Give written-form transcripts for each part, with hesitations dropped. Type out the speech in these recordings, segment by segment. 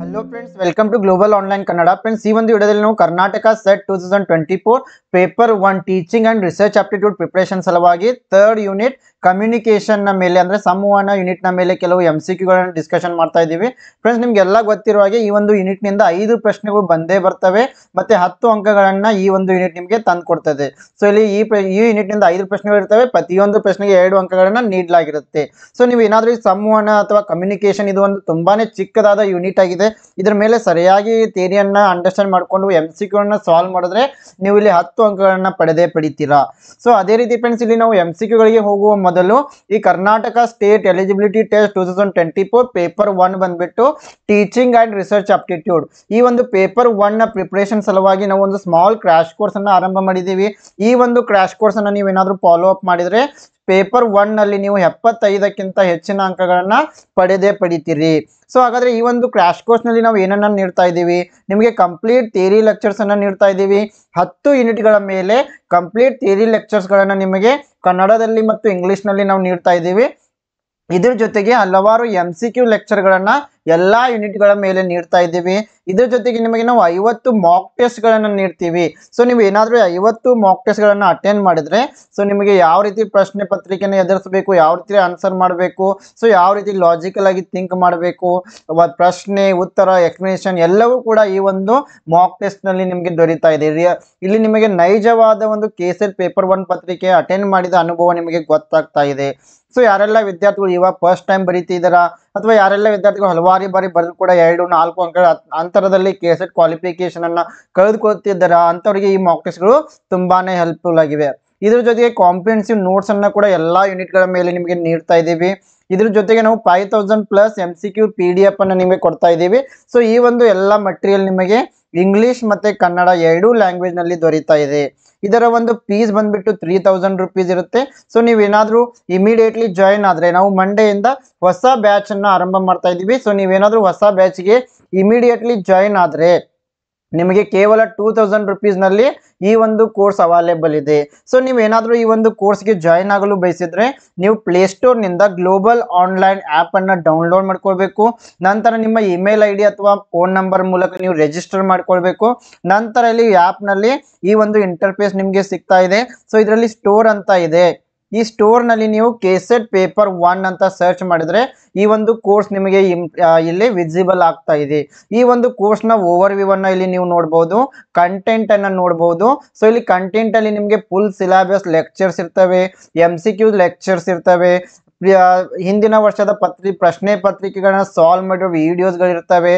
Hello friends, welcome to global online Kannada. Friends, ಈ ಒಂದು ವಿಡಿಯೋದಲ್ಲಿ ನಾವು Karnataka SET 2024 paper 1 teaching and research aptitude preparation ಸಲುವಾಗಿ ಥರ್ಡ್ ಯೂನಿಟ್ ಕಮ್ಯುನಿಕೇಷನ್ ನ ಮೇಲೆ ಅಂದ್ರೆ ಸಂವಹನ ಯೂನಿಟ್ ನ ಮೇಲೆ ಕೆಲವು MCQಗಳನ್ನು ಡಿಸ್ಕಷನ್ ಮಾಡ್ತಾ ಇದ್ದೀವಿ. ಫ್ರೆಂಡ್ಸ್, ನಿಮ್ಗೆಲ್ಲ ಗೊತ್ತಿರುವ ಹಾಗೆ ಈ ಒಂದು ಯೂನಿಟ್ ನಿಂದ 5 ಪ್ರಶ್ನೆಗಳು ಬಂದೇ ಬರ್ತವೆ ಮತ್ತೆ 10 ಅಂಕಗಳನ್ನ ಈ ಒಂದು ಯೂನಿಟ್ ನಿಮಗೆ ತಂದು ಕೊಡ್ತದೆ. ಸೊ ಇಲ್ಲಿ ಈ ಯೂನಿಟ್ ನಿಂದ 5 ಪ್ರಶ್ನೆಗಳು ಇರ್ತವೆ. ಪ್ರತಿಯೊಂದು ಪ್ರಶ್ನೆಗೆ 2 ಅಂಕಗಳನ್ನ ನೀಡಲಾಗಿರುತ್ತೆ. ಸೊ ನೀವು ಏನಾದರೂ ಈ ಸಂವಹನ ಅಥವಾ ಕಮ್ಯುನಿಕೇಷನ್ ಇದು ಒಂದು ತುಂಬಾನೇ ಚಿಕ್ಕದಾದ ಯೂನಿಟ್ ಆಗಿದೆ. ಇದರ ಮೇಲೆ ಸರಿಯಾಗಿ ಥಿಯರಿಯನ್ನ ಅಂಡರ್ಸ್ಟ್ಯಾಂಡ್ ಮಾಡಿಕೊಂಡು MCQಗಳನ್ನ ಸಾಲ್ವ್ ಮಾಡಿದ್ರೆ ನೀವು ಇಲ್ಲಿ 10 ಅಂಕಗಳನ್ನ ಪಡಿತೀರಾ. ಸೊ ಅದೇ ರೀತಿ ಫ್ರೆಂಡ್ಸ್, ಇಲ್ಲಿ ನಾವು MCQಗಳಿಗೆ ಹೋಗುವ ಮೊದಲು ಈ Karnataka state eligibility test 2024 paper 1 ಬಂದ್ಬಿಟ್ಟು ಟೀಚಿಂಗ್ ಅಂಡ್ ರಿಸರ್ಚ್ ಆಪ್ಟಿಟ್ಯೂಡ್ ಈ ಒಂದು ಪೇಪರ್ 1 ನ ಪ್ರಿಪರೇಷನ್ ಸಲುವಾಗಿ ನಾವು ಒಂದು ಸ್ಮಾಲ್ ಕ್ರಾಶ್ ಕೋರ್ಸ್ ಅನ್ನ ಆರಂಭ ಮಾಡಿದ್ದೀವಿ. ಈ ಒಂದು ಕ್ರಾಶ್ ಕೋರ್ಸ್ ಅನ್ನ ನೀವು ಏನಾದರೂ ಫಾಲೋ ಅಪ್ ಮಾಡಿದ್ರೆ ಪೇಪರ್ 1 ನಲ್ಲಿ ನೀವು 75ಕ್ಕಿಂತ ಹೆಚ್ಚಿನ ಅಂಕಗಳನ್ನ ಪಡಿತೀರಿ. ಸೊ ಹಾಗಾದ್ರೆ ಈ ಒಂದು ಕ್ರಾಶ್ ಕೋರ್ಸ್ ನಲ್ಲಿ ನಾವು ಏನನ್ನ ನೀಡ್ತಾ ಇದ್ದೀವಿ, ನಿಮಗೆ ಕಂಪ್ಲೀಟ್ ಥಿಯರಿ ಲೆಕ್ಚರ್ಸ್ ಅನ್ನ ನೀಡ್ತಾ ಇದ್ದೀವಿ. 10 ಯೂನಿಟ್ಗಳ ಮೇಲೆ ಕಂಪ್ಲೀಟ್ ಥಿಯರಿ ಲೆಕ್ಚರ್ಸ್ ಗಳನ್ನ ನಿಮಗೆ ಕನ್ನಡದಲ್ಲಿ ಮತ್ತು ಇಂಗ್ಲಿಷ್ ನಲ್ಲಿ ನಾವು ನೀಡ್ತಾ ಇದ್ದೀವಿ. ಇದ್ರ ಜೊತೆಗೆ ಹಲವಾರು MCQ ಲೆಕ್ಚರ್ಗಳನ್ನ ಎಲ್ಲಾ ಯೂನಿಟ್ಗಳ ಮೇಲೆ ನೀಡ್ತಾ ಇದ್ದೀವಿ. ಇದ್ರ ಜೊತೆಗೆ ನಿಮಗೆ ನಾವು 50 ಮಾಕ್ ಟೆಸ್ಟ್ ಗಳನ್ನ ನೀಡ್ತೀವಿ. ಸೊ ನೀವು ಏನಾದರೂ 50 ಮಾಕ್ ಟೆಸ್ಟ್ ಗಳನ್ನ ಅಟೆಂಡ್ ಮಾಡಿದ್ರೆ ಸೊ ನಿಮಗೆ ಯಾವ ರೀತಿ ಪ್ರಶ್ನೆ ಪತ್ರಿಕೆನ ಎದುರಿಸಬೇಕು, ಯಾವ ರೀತಿ ಆನ್ಸರ್ ಮಾಡಬೇಕು, ಸೊ ಯಾವ ರೀತಿ ಲಾಜಿಕಲ್ ಆಗಿ ಥಿಂಕ್ ಮಾಡಬೇಕು, ಪ್ರಶ್ನೆ ಉತ್ತರ ಎಕ್ಸ್ಪ್ಲನೇಷನ್ ಎಲ್ಲವೂ ಕೂಡ ಈ ಒಂದು ಮಾಕ್ ಟೆಸ್ಟ್ ನಲ್ಲಿ ನಿಮಗೆ ದೊರೀತಾ ಇದೆ. ಇಲ್ಲಿ ನಿಮಗೆ ನೈಜವಾದ ಒಂದು KCET ಪೇಪರ್ 1 ಪತ್ರಿಕೆ ಅಟೆಂಡ್ ಮಾಡಿದ ಅನುಭವ ನಿಮಗೆ ಗೊತ್ತಾಗ್ತಾ ಇದೆ. ಸೊ ಯಾರೆಲ್ಲ ವಿದ್ಯಾರ್ಥಿಗಳು ಇವಾಗ ಫಸ್ಟ್ ಟೈಮ್ ಬರೀತಿದ್ದಾರಾ ಅಥವಾ ಯಾರೆಲ್ಲ ವಿದ್ಯಾರ್ಥಿಗಳು ಹಲವಾರು ಬಾರಿ ಬರೆದು ಕೂಡ 2-4 ಅಂಕಗಳ ಅಂತರದಲ್ಲಿ KCET ಕ್ವಾಲಿಫಿಕೇಶನ್ ಅನ್ನ ಕಳೆದುಕೊಳ್ತಿದ್ದಾರಾ ಅಂತವರಿಗೆ ಈ ಮಾಕ್ ಟೆಸ್ಟ್ಗಳು ತುಂಬಾನೇ ಹೆಲ್ಪ್ಫುಲ್ ಆಗಿವೆ. ಇದ್ರ ಜೊತೆಗೆ ಕಾಂಪ್ರಿಹೆನ್ಸಿವ್ ನೋಟ್ಸ್ ಅನ್ನ ಕೂಡ ಎಲ್ಲಾ ಯೂನಿಟ್ಗಳ ಮೇಲೆ ನಿಮಗೆ ನೀಡ್ತಾ ಇದ್ದೀವಿ. ಇದ್ರ ಜೊತೆಗೆ ನಾವು 5000+ MCQ PDF ಅನ್ನ ನಿಮಗೆ ಕೊಡ್ತಾ ಇದ್ದೀವಿ. ಸೊ ಈ ಒಂದು ಎಲ್ಲ ಮಟೀರಿಯಲ್ ನಿಮಗೆ ಇಂಗ್ಲಿಷ್ ಮತ್ತೆ ಕನ್ನಡ 2 ಲ್ಯಾಂಗ್ವೇಜ್ ನಲ್ಲಿ ದೊರೀತಾ ಇದೆ. ಇದರ ಒಂದು ಫೀಸ್ ಬಂದ್ಬಿಟ್ಟು 3000 ರೂಪೀಸ್ ಇರುತ್ತೆ. ಸೊ ನೀವೇನಾದ್ರೂ ಇಮಿಡಿಯೇಟ್ಲಿ ಜಾಯಿನ್ ಆದ್ರೆ ನಾವು ಮಂಡೆಯಿಂದ ಹೊಸ ಬ್ಯಾಚ್ ಅನ್ನ ಆರಂಭ ಮಾಡ್ತಾ ಇದ್ದೀವಿ. ಸೊ ನೀವೇನಾದ್ರೂ ಹೊಸ ಬ್ಯಾಚ್ಗೆ ಇಮಿಡಿಯೇಟ್ಲಿ ಜಾಯಿನ್ ಆದ್ರೆ ನಿಮಗೆ ಕೇವಲ 2000 ರೂಪೀಸ್ ನಲ್ಲಿ ಈ ಒಂದು ಕೋರ್ಸ್ ಅವೈಲೇಬಲ್ ಇದೆ. ಸೊ ನೀವೇನಾದ್ರೂ ಈ ಒಂದು ಕೋರ್ಸ್ಗೆ ಜಾಯಿನ್ ಆಗಲು ಬಯಸಿದ್ರೆ ನೀವು ಪ್ಲೇಸ್ಟೋರ್ ನಿಂದ ಗ್ಲೋಬಲ್ ಆನ್ಲೈನ್ ಆಪ್ ಅನ್ನ ಡೌನ್ಲೋಡ್ ಮಾಡ್ಕೊಳ್ಬೇಕು. ನಂತರ ನಿಮ್ಮ ಇಮೇಲ್ ID ಅಥವಾ ಫೋನ್ ನಂಬರ್ ಮೂಲಕ ನೀವು ರಿಜಿಸ್ಟರ್ ಮಾಡ್ಕೊಳ್ಬೇಕು. ನಂತರ ಇಲ್ಲಿ ಆಪ್ ನಲ್ಲಿ ಈ ಒಂದು ಇಂಟರ್ಫೇಸ್ ನಿಮಗೆ ಸಿಗ್ತಾ ಇದೆ. ಸೊ ಇದರಲ್ಲಿ ಸ್ಟೋರ್ ಅಂತ ಇದೆ. ಈ ಸ್ಟೋರ್ ನಲ್ಲಿ ನೀವು KCET ಪೇಪರ್ 1 ಅಂತ ಸರ್ಚ್ ಮಾಡಿದ್ರೆ ಈ ಒಂದು ಕೋರ್ಸ್ ನಿಮಗೆ ಇಲ್ಲಿ ವಿಸಿಬಲ್ ಆಗ್ತಾ ಇದೆ. ಈ ಒಂದು ಕೋರ್ಸ್ ನ ಓವರ್ ವ್ಯೂ ಅನ್ನ ಇಲ್ಲಿ ನೀವು ನೋಡಬಹುದು, ಕಂಟೆಂಟ್ ಅನ್ನ ನೋಡಬಹುದು. ಸೊ ಇಲ್ಲಿ ಕಂಟೆಂಟ್ ಅಲ್ಲಿ ನಿಮಗೆ ಫುಲ್ ಸಿಲೆಬಸ್ ಲೆಕ್ಚರ್ಸ್ ಇರ್ತವೆ, MCQ ಲೆಕ್ಚರ್ಸ್ ಇರ್ತವೆ, ಹಿಂದಿನ ವರ್ಷದ ಪ್ರಶ್ನೆ ಪತ್ರಿಕೆಗಳನ್ನ ಸಾಲ್ವ್ ಮಾಡಿರೋ ವಿಡಿಯೋಸ್ಗಳಿರ್ತವೆ,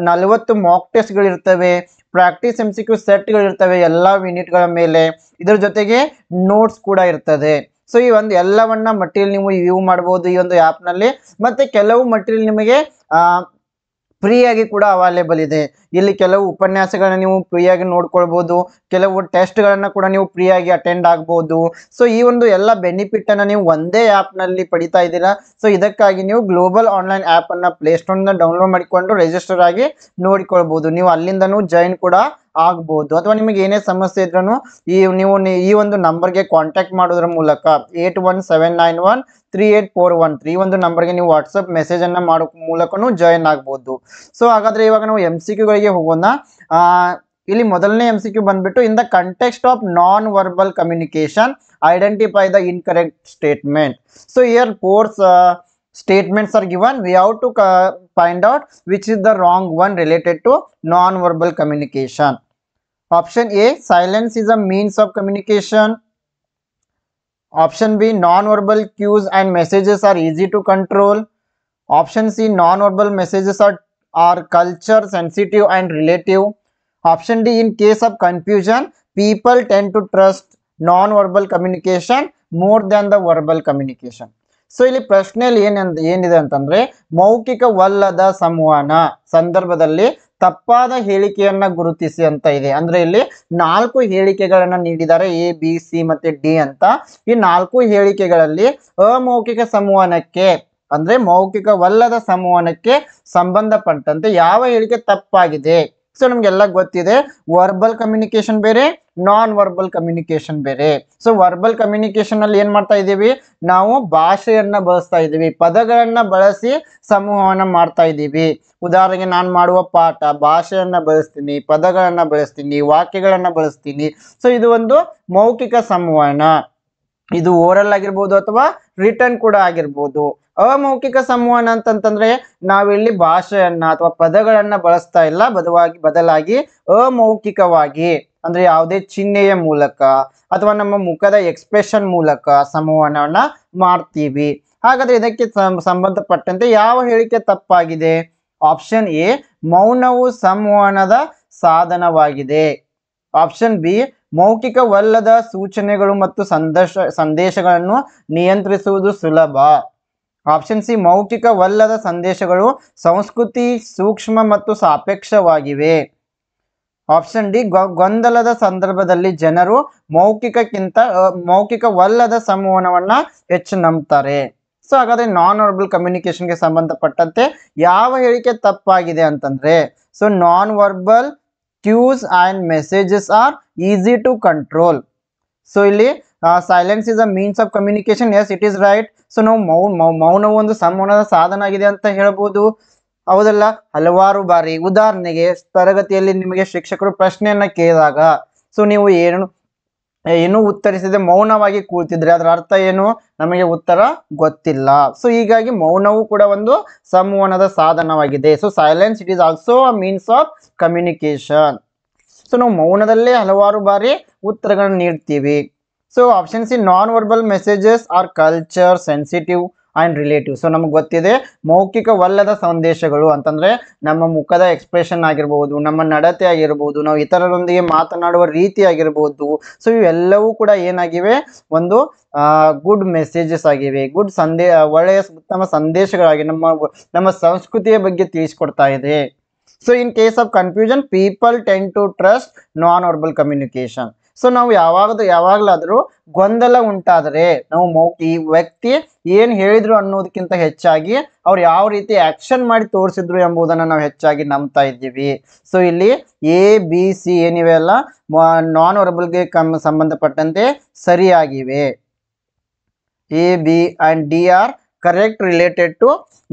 40 ಮಾಕ್ ಟೆಸ್ಟ್ಗಳಿರ್ತವೆ, ಪ್ರಾಕ್ಟೀಸ್ MCQ ಸೆಟ್ಗಳಿರ್ತವೆ ಎಲ್ಲಾ ಯೂನಿಟ್ಗಳ ಮೇಲೆ. ಇದರ ಜೊತೆಗೆ ನೋಟ್ಸ್ ಕೂಡ ಇರ್ತದೆ. ಸೊ ಈ ಒಂದು ಎಲ್ಲವನ್ನ ಮಟೀರಿಯಲ್ ನೀವು ವ್ಯೂ ಮಾಡಬಹುದು ಈ ಒಂದು ಆಪ್ ನಲ್ಲಿ. ಮತ್ತೆ ಕೆಲವು ಮಟೀರಿಯಲ್ ನಿಮಗೆ ಫ್ರೀ ಆಗಿ ಕೂಡ ಅವೈಲೇಬಲ್ ಇದೆ. ಇಲ್ಲಿ ಕೆಲವು ಉಪನ್ಯಾಸಗಳನ್ನ ನೀವು ಫ್ರೀ ಆಗಿ ನೋಡ್ಕೊಳ್ಬಹುದು, ಕೆಲವು ಟೆಸ್ಟ್ ಗಳನ್ನ ಕೂಡ ನೀವು ಫ್ರೀ ಆಗಿ ಅಟೆಂಡ್ ಆಗಬಹುದು. ಸೊ ಈ ಒಂದು ಎಲ್ಲ ಬೆನಿಫಿಟ್ ಅನ್ನ ನೀವು ಒಂದೇ ಆಪ್ ನಲ್ಲಿ ಪಡಿತಾ ಇದ್ದೀರಾ. ಸೊ ಇದಕ್ಕಾಗಿ ನೀವು ಗ್ಲೋಬಲ್ ಆನ್ಲೈನ್ ಆಪ್ ಅನ್ನ ಪ್ಲೇಸ್ಟೋರ್ ನಿಂದ ಡೌನ್ಲೋಡ್ ಮಾಡಿಕೊಂಡು ರಿಜಿಸ್ಟರ್ ಆಗಿ ನೋಡಿಕೊಳ್ಬಹುದು. ನೀವು ಅಲ್ಲಿಂದನೂ ಜಾಯಿನ್ ಕೂಡ ಆಗ್ಬಹುದು. ಅಥವಾ ನಿಮಗೆ ಏನೇ ಸಮಸ್ಯೆ ಇದ್ರೂ ನೀವು ಈ ಒಂದು ನಂಬರ್ಗೆ ಕಾಂಟ್ಯಾಕ್ಟ್ ಮಾಡೋದ್ರ ಮೂಲಕ 8179138413 ಈ ಒಂದು ನಂಬರ್ಗೆ ನೀವು ವಾಟ್ಸಪ್ ಮೆಸೇಜ್ ಅನ್ನ ಮಾಡೋ ಮೂಲಕನೂ ಜಾಯಿನ್ ಆಗ್ಬಹುದು. ಸೊ ಹಾಗಾದ್ರೆ ಇವಾಗ ನಾವು MCQಗಳಿಗೆ ಹೋಗೋಣ. ಇಲ್ಲಿ ಮೊದಲನೇ MCQ ಬಂದ್ಬಿಟ್ಟು in the context of non verbal communication identify the incorrect statement. So here 4 statements are given. We have to find out which is the wrong one related to non-verbal communication. Option A, silence is a means of communication. Option B, non-verbal cues and messages are easy to control. Option C, non-verbal messages are culture sensitive and relative. Option D, in case of confusion people tend to trust non-verbal communication more than the verbal communication. So ಇಲ್ಲಿ ಪ್ರಶ್ನೆಯಲ್ಲಿ ಏನಿದೆ ಅಂತಂದ್ರೆ ಮೌಖಿಕವಲ್ಲದ ಸಂವಹನ ಸಂದರ್ಭದಲ್ಲಿ ತಪ್ಪಾದ ಹೇಳಿಕೆಯನ್ನ ಗುರುತಿಸಿ ಅಂತ ಇದೆ. ಅಂದ್ರೆ ಇಲ್ಲಿ 4 ಹೇಳಿಕೆಗಳನ್ನ ನೀಡಿದ್ದಾರೆ, A, B, C ಮತ್ತೆ D ಅಂತ. ಈ 4 ಹೇಳಿಕೆಗಳಲ್ಲಿ ಅಮೌಖಿಕ ಸಂವಹನಕ್ಕೆ ಅಂದ್ರೆ ಮೌಖಿಕವಲ್ಲದ ಸಂವಹನಕ್ಕೆ ಸಂಬಂಧಪಟ್ಟಂತೆ ಯಾವ ಹೇಳಿಕೆ ತಪ್ಪಾಗಿದೆ, ಸೊ ನಮಗೆಲ್ಲ ಗೊತ್ತಿದೆ ವರ್ಬಲ್ ಕಮ್ಯುನಿಕೇಶನ್ ಬೇರೆ, ನಾನ್ ವರ್ಬಲ್ ಕಮ್ಯುನಿಕೇಶನ್ ಬೇರೆ. ಸೊ ವರ್ಬಲ್ ಕಮ್ಯುನಿಕೇಶನ್ ಅಲ್ಲಿ ಏನ್ ಮಾಡ್ತಾ ಇದ್ದೀವಿ, ನಾವು ಭಾಷೆಯನ್ನ ಬಳಸ್ತಾ ಇದ್ದೀವಿ, ಪದಗಳನ್ನ ಬಳಸಿ ಸಂವಹನ ಮಾಡ್ತಾ ಇದ್ದೀವಿ. ಉದಾಹರಣೆಗೆ ನಾನು ಮಾಡುವ ಪಾಠ ಭಾಷೆಯನ್ನ ಬಳಸ್ತೀನಿ, ಪದಗಳನ್ನ ಬಳಸ್ತೀನಿ, ವಾಕ್ಯಗಳನ್ನ ಬಳಸ್ತೀನಿ. ಸೊ ಇದು ಒಂದು ಮೌಖಿಕ ಸಂವಹನ. ಇದು ಓರಲ್ ಆಗಿರ್ಬೋದು ಅಥವಾ ರಿಟರ್ನ್ ಕೂಡ ಆಗಿರ್ಬೋದು. ಅಮೌಖಿಕ ಸಂವಹನ ಅಂತಂತಂದ್ರೆ ನಾವಿಲ್ಲಿ ಭಾಷೆಯನ್ನ ಅಥವಾ ಪದಗಳನ್ನ ಬಳಸ್ತಾ ಇಲ್ಲ, ಬದಲಾಗಿ ಅಮೌಖಿಕವಾಗಿ ಅಂದ್ರೆ ಯಾವುದೇ ಚಿಹ್ನೆಯ ಮೂಲಕ ಅಥವಾ ನಮ್ಮ ಮುಖದ ಎಕ್ಸ್ಪ್ರೆಷನ್ ಮೂಲಕ ಸಂವಹನವನ್ನ ಮಾಡ್ತೀವಿ. ಹಾಗಾದ್ರೆ ಇದಕ್ಕೆ ಸಂಬಂಧಪಟ್ಟಂತೆ ಯಾವ ಹೇಳಿಕೆ ತಪ್ಪಾಗಿದೆ? ಆಪ್ಷನ್ ಎ, ಮೌನವು ಸಂವಹನದ ಸಾಧನವಾಗಿದೆ. ಆಪ್ಷನ್ ಬಿ, ಮೌಖಿಕವಲ್ಲದ ಸೂಚನೆಗಳು ಮತ್ತು ಸಂದೇಶಗಳನ್ನು ನಿಯಂತ್ರಿಸುವುದು ಸುಲಭ. ಆಪ್ಷನ್ ಸಿ, ಮೌಖಿಕವಲ್ಲದ ಸಂದೇಶಗಳು ಸಂಸ್ಕೃತಿ ಸೂಕ್ಷ್ಮ ಮತ್ತು ಸಾಪೇಕ್ಷವಾಗಿವೆ. ಆಪ್ಷನ್ ಡಿ, ಗೊಂದಲದ ಸಂದರ್ಭದಲ್ಲಿ ಜನರು ಮೌಖಿಕವಲ್ಲದ ಸಂವಹನವನ್ನ ಹೆಚ್ಚು ನಂಬ್ತಾರೆ. ಸೊ ಹಾಗಾದ್ರೆ ನಾನ್ ವರ್ಬಲ್ ಕಮ್ಯುನಿಕೇಶನ್ಗೆ ಸಂಬಂಧಪಟ್ಟಂತೆ ಯಾವ ಹೇಳಿಕೆ ತಪ್ಪಾಗಿದೆ ಅಂತಂದ್ರೆ, so non verbal cues and messages are easy to control. So ಇಲ್ಲಿ silence is a means of communication. Yes, it is right. So ನಾವು ಮೌನವು ಒಂದು ಸಂವಹನದ ಸಾಧನ ಆಗಿದೆ ಅಂತ ಹೇಳ್ಬೋದು, ಹೌದಲ್ಲ? ಹಲವಾರು ಬಾರಿ ಉದಾಹರಣೆಗೆ ತರಗತಿಯಲ್ಲಿ ನಿಮಗೆ ಶಿಕ್ಷಕರು ಪ್ರಶ್ನೆಯನ್ನ ಕೇಳಿದಾಗ ಸೊ ನೀವು ಏನು ಉತ್ತರಿಸದೆ ಮೌನವಾಗಿ ಕೂಳ್ತಿದ್ರೆ ಅದರ ಅರ್ಥ ಏನು, ನಮಗೆ ಉತ್ತರ ಗೊತ್ತಿಲ್ಲ. ಸೊ ಹೀಗಾಗಿ ಮೌನವು ಕೂಡ ಒಂದು ಸಂವಹನದ ಸಾಧನವಾಗಿದೆ. So silence it is also a means of communication. So ನಾವು ಮೌನದಲ್ಲೇ ಹಲವಾರು ಬಾರಿ ಉತ್ತರಗಳನ್ನು ನೀಡ್ತೀವಿ. So option C, non verbal messages are culture sensitive and relative. So ನಮಗೆ ಗೊತ್ತಿದೆ ಮೌಖಿಕವಲ್ಲದ ಸಂದೇಶಗಳು ಅಂತಂದ್ರೆ ನಮ್ಮ ಮುಖದ ಎಕ್ಸ್ಪ್ರೆಷನ್ ಆಗಿರ್ಬೋದು, ನಮ್ಮ ನಡತೆ ಆಗಿರ್ಬೋದು, ನಾವು ಇತರರೊಂದಿಗೆ ಮಾತನಾಡುವ ರೀತಿ ಆಗಿರ್ಬೋದು. ಸೊ ಇವೆಲ್ಲವೂ ಕೂಡ ಏನಾಗಿವೆ, ಒಂದು ಗುಡ್ ಮೆಸೇಜಸ್ ಆಗಿವೆ, ಒಳ್ಳೆಯ ಉತ್ತಮ ಸಂದೇಶಗಳಾಗಿ ನಮ್ಮ ಸಂಸ್ಕೃತಿಯ ಬಗ್ಗೆ ತಿಳಿಸ್ಕೊಡ್ತಾ ಇದೆ. So in case of confusion people tend to trust non verbal communication. So ನಾವು ಯಾವಾಗಲಾದರೂ ಗೊಂದಲ ಉಂಟಾದರೆ ನಾವು ಈ ವ್ಯಕ್ತಿ ಏನು ಹೇಳಿದ್ರು ಅನ್ನೋದಕ್ಕಿಂತ ಹೆಚ್ಚಾಗಿ ಅವ್ರು ಯಾವ ರೀತಿ ಆಕ್ಷನ್ ಮಾಡಿ ತೋರಿಸಿದ್ರು ಎಂಬುದನ್ನು ನಾವು ಹೆಚ್ಚಾಗಿ ನಂಬ್ತಾ ಇದ್ದೀವಿ. ಸೊ ಇಲ್ಲಿ ಎ ಬಿ ಸಿ ಏನಿವೆ ಅಲ್ಲ ನಾನ್ ವರ್ಬಲ್ಗೆ ಸಂಬಂಧಪಟ್ಟಂತೆ ಸರಿಯಾಗಿವೆ. A B and D are correct related to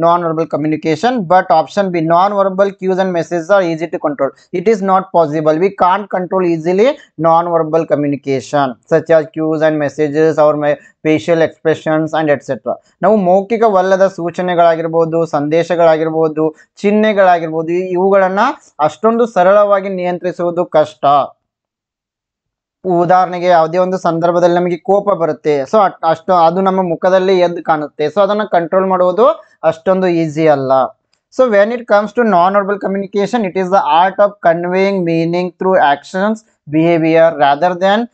non-verbal communication, but option B, non-verbal cues and messages are easy to control. It is not possible. We can't control easily non-verbal communication such as cues and messages or facial expressions and etc. ನಾವು ಮೌಖಿಕವಲ್ಲದ ಸೂಚನೆಗಳಾಗಿರ್ಬೋದು, ಸಂದೇಶಗಳಾಗಿರ್ಬೋದು, ಚಿಹ್ನೆಗಳಾಗಿರ್ಬೋದು, ಇವುಗಳನ್ನ ಅಷ್ಟೊಂದು ಸರಳವಾಗಿ ನಿಯಂತ್ರಿಸುವುದು ಕಷ್ಟ. ಉದಾಹರಣೆಗೆ ಯಾವುದೇ ಒಂದು ಸಂದರ್ಭದಲ್ಲಿ ನಮಗೆ ಕೋಪ ಬರುತ್ತೆ, ಸೊ ಅದು ನಮ್ಮ ಮುಖದಲ್ಲಿ ಎದ್ದು ಕಾಣುತ್ತೆ. ಸೊ ಅದನ್ನು ಕಂಟ್ರೋಲ್ ಮಾಡುವುದು ಅಷ್ಟೊಂದು ಈಸಿ ಅಲ್ಲ. So when it comes to non verbal communication, it is the art of conveying meaning through actions behaviour rather than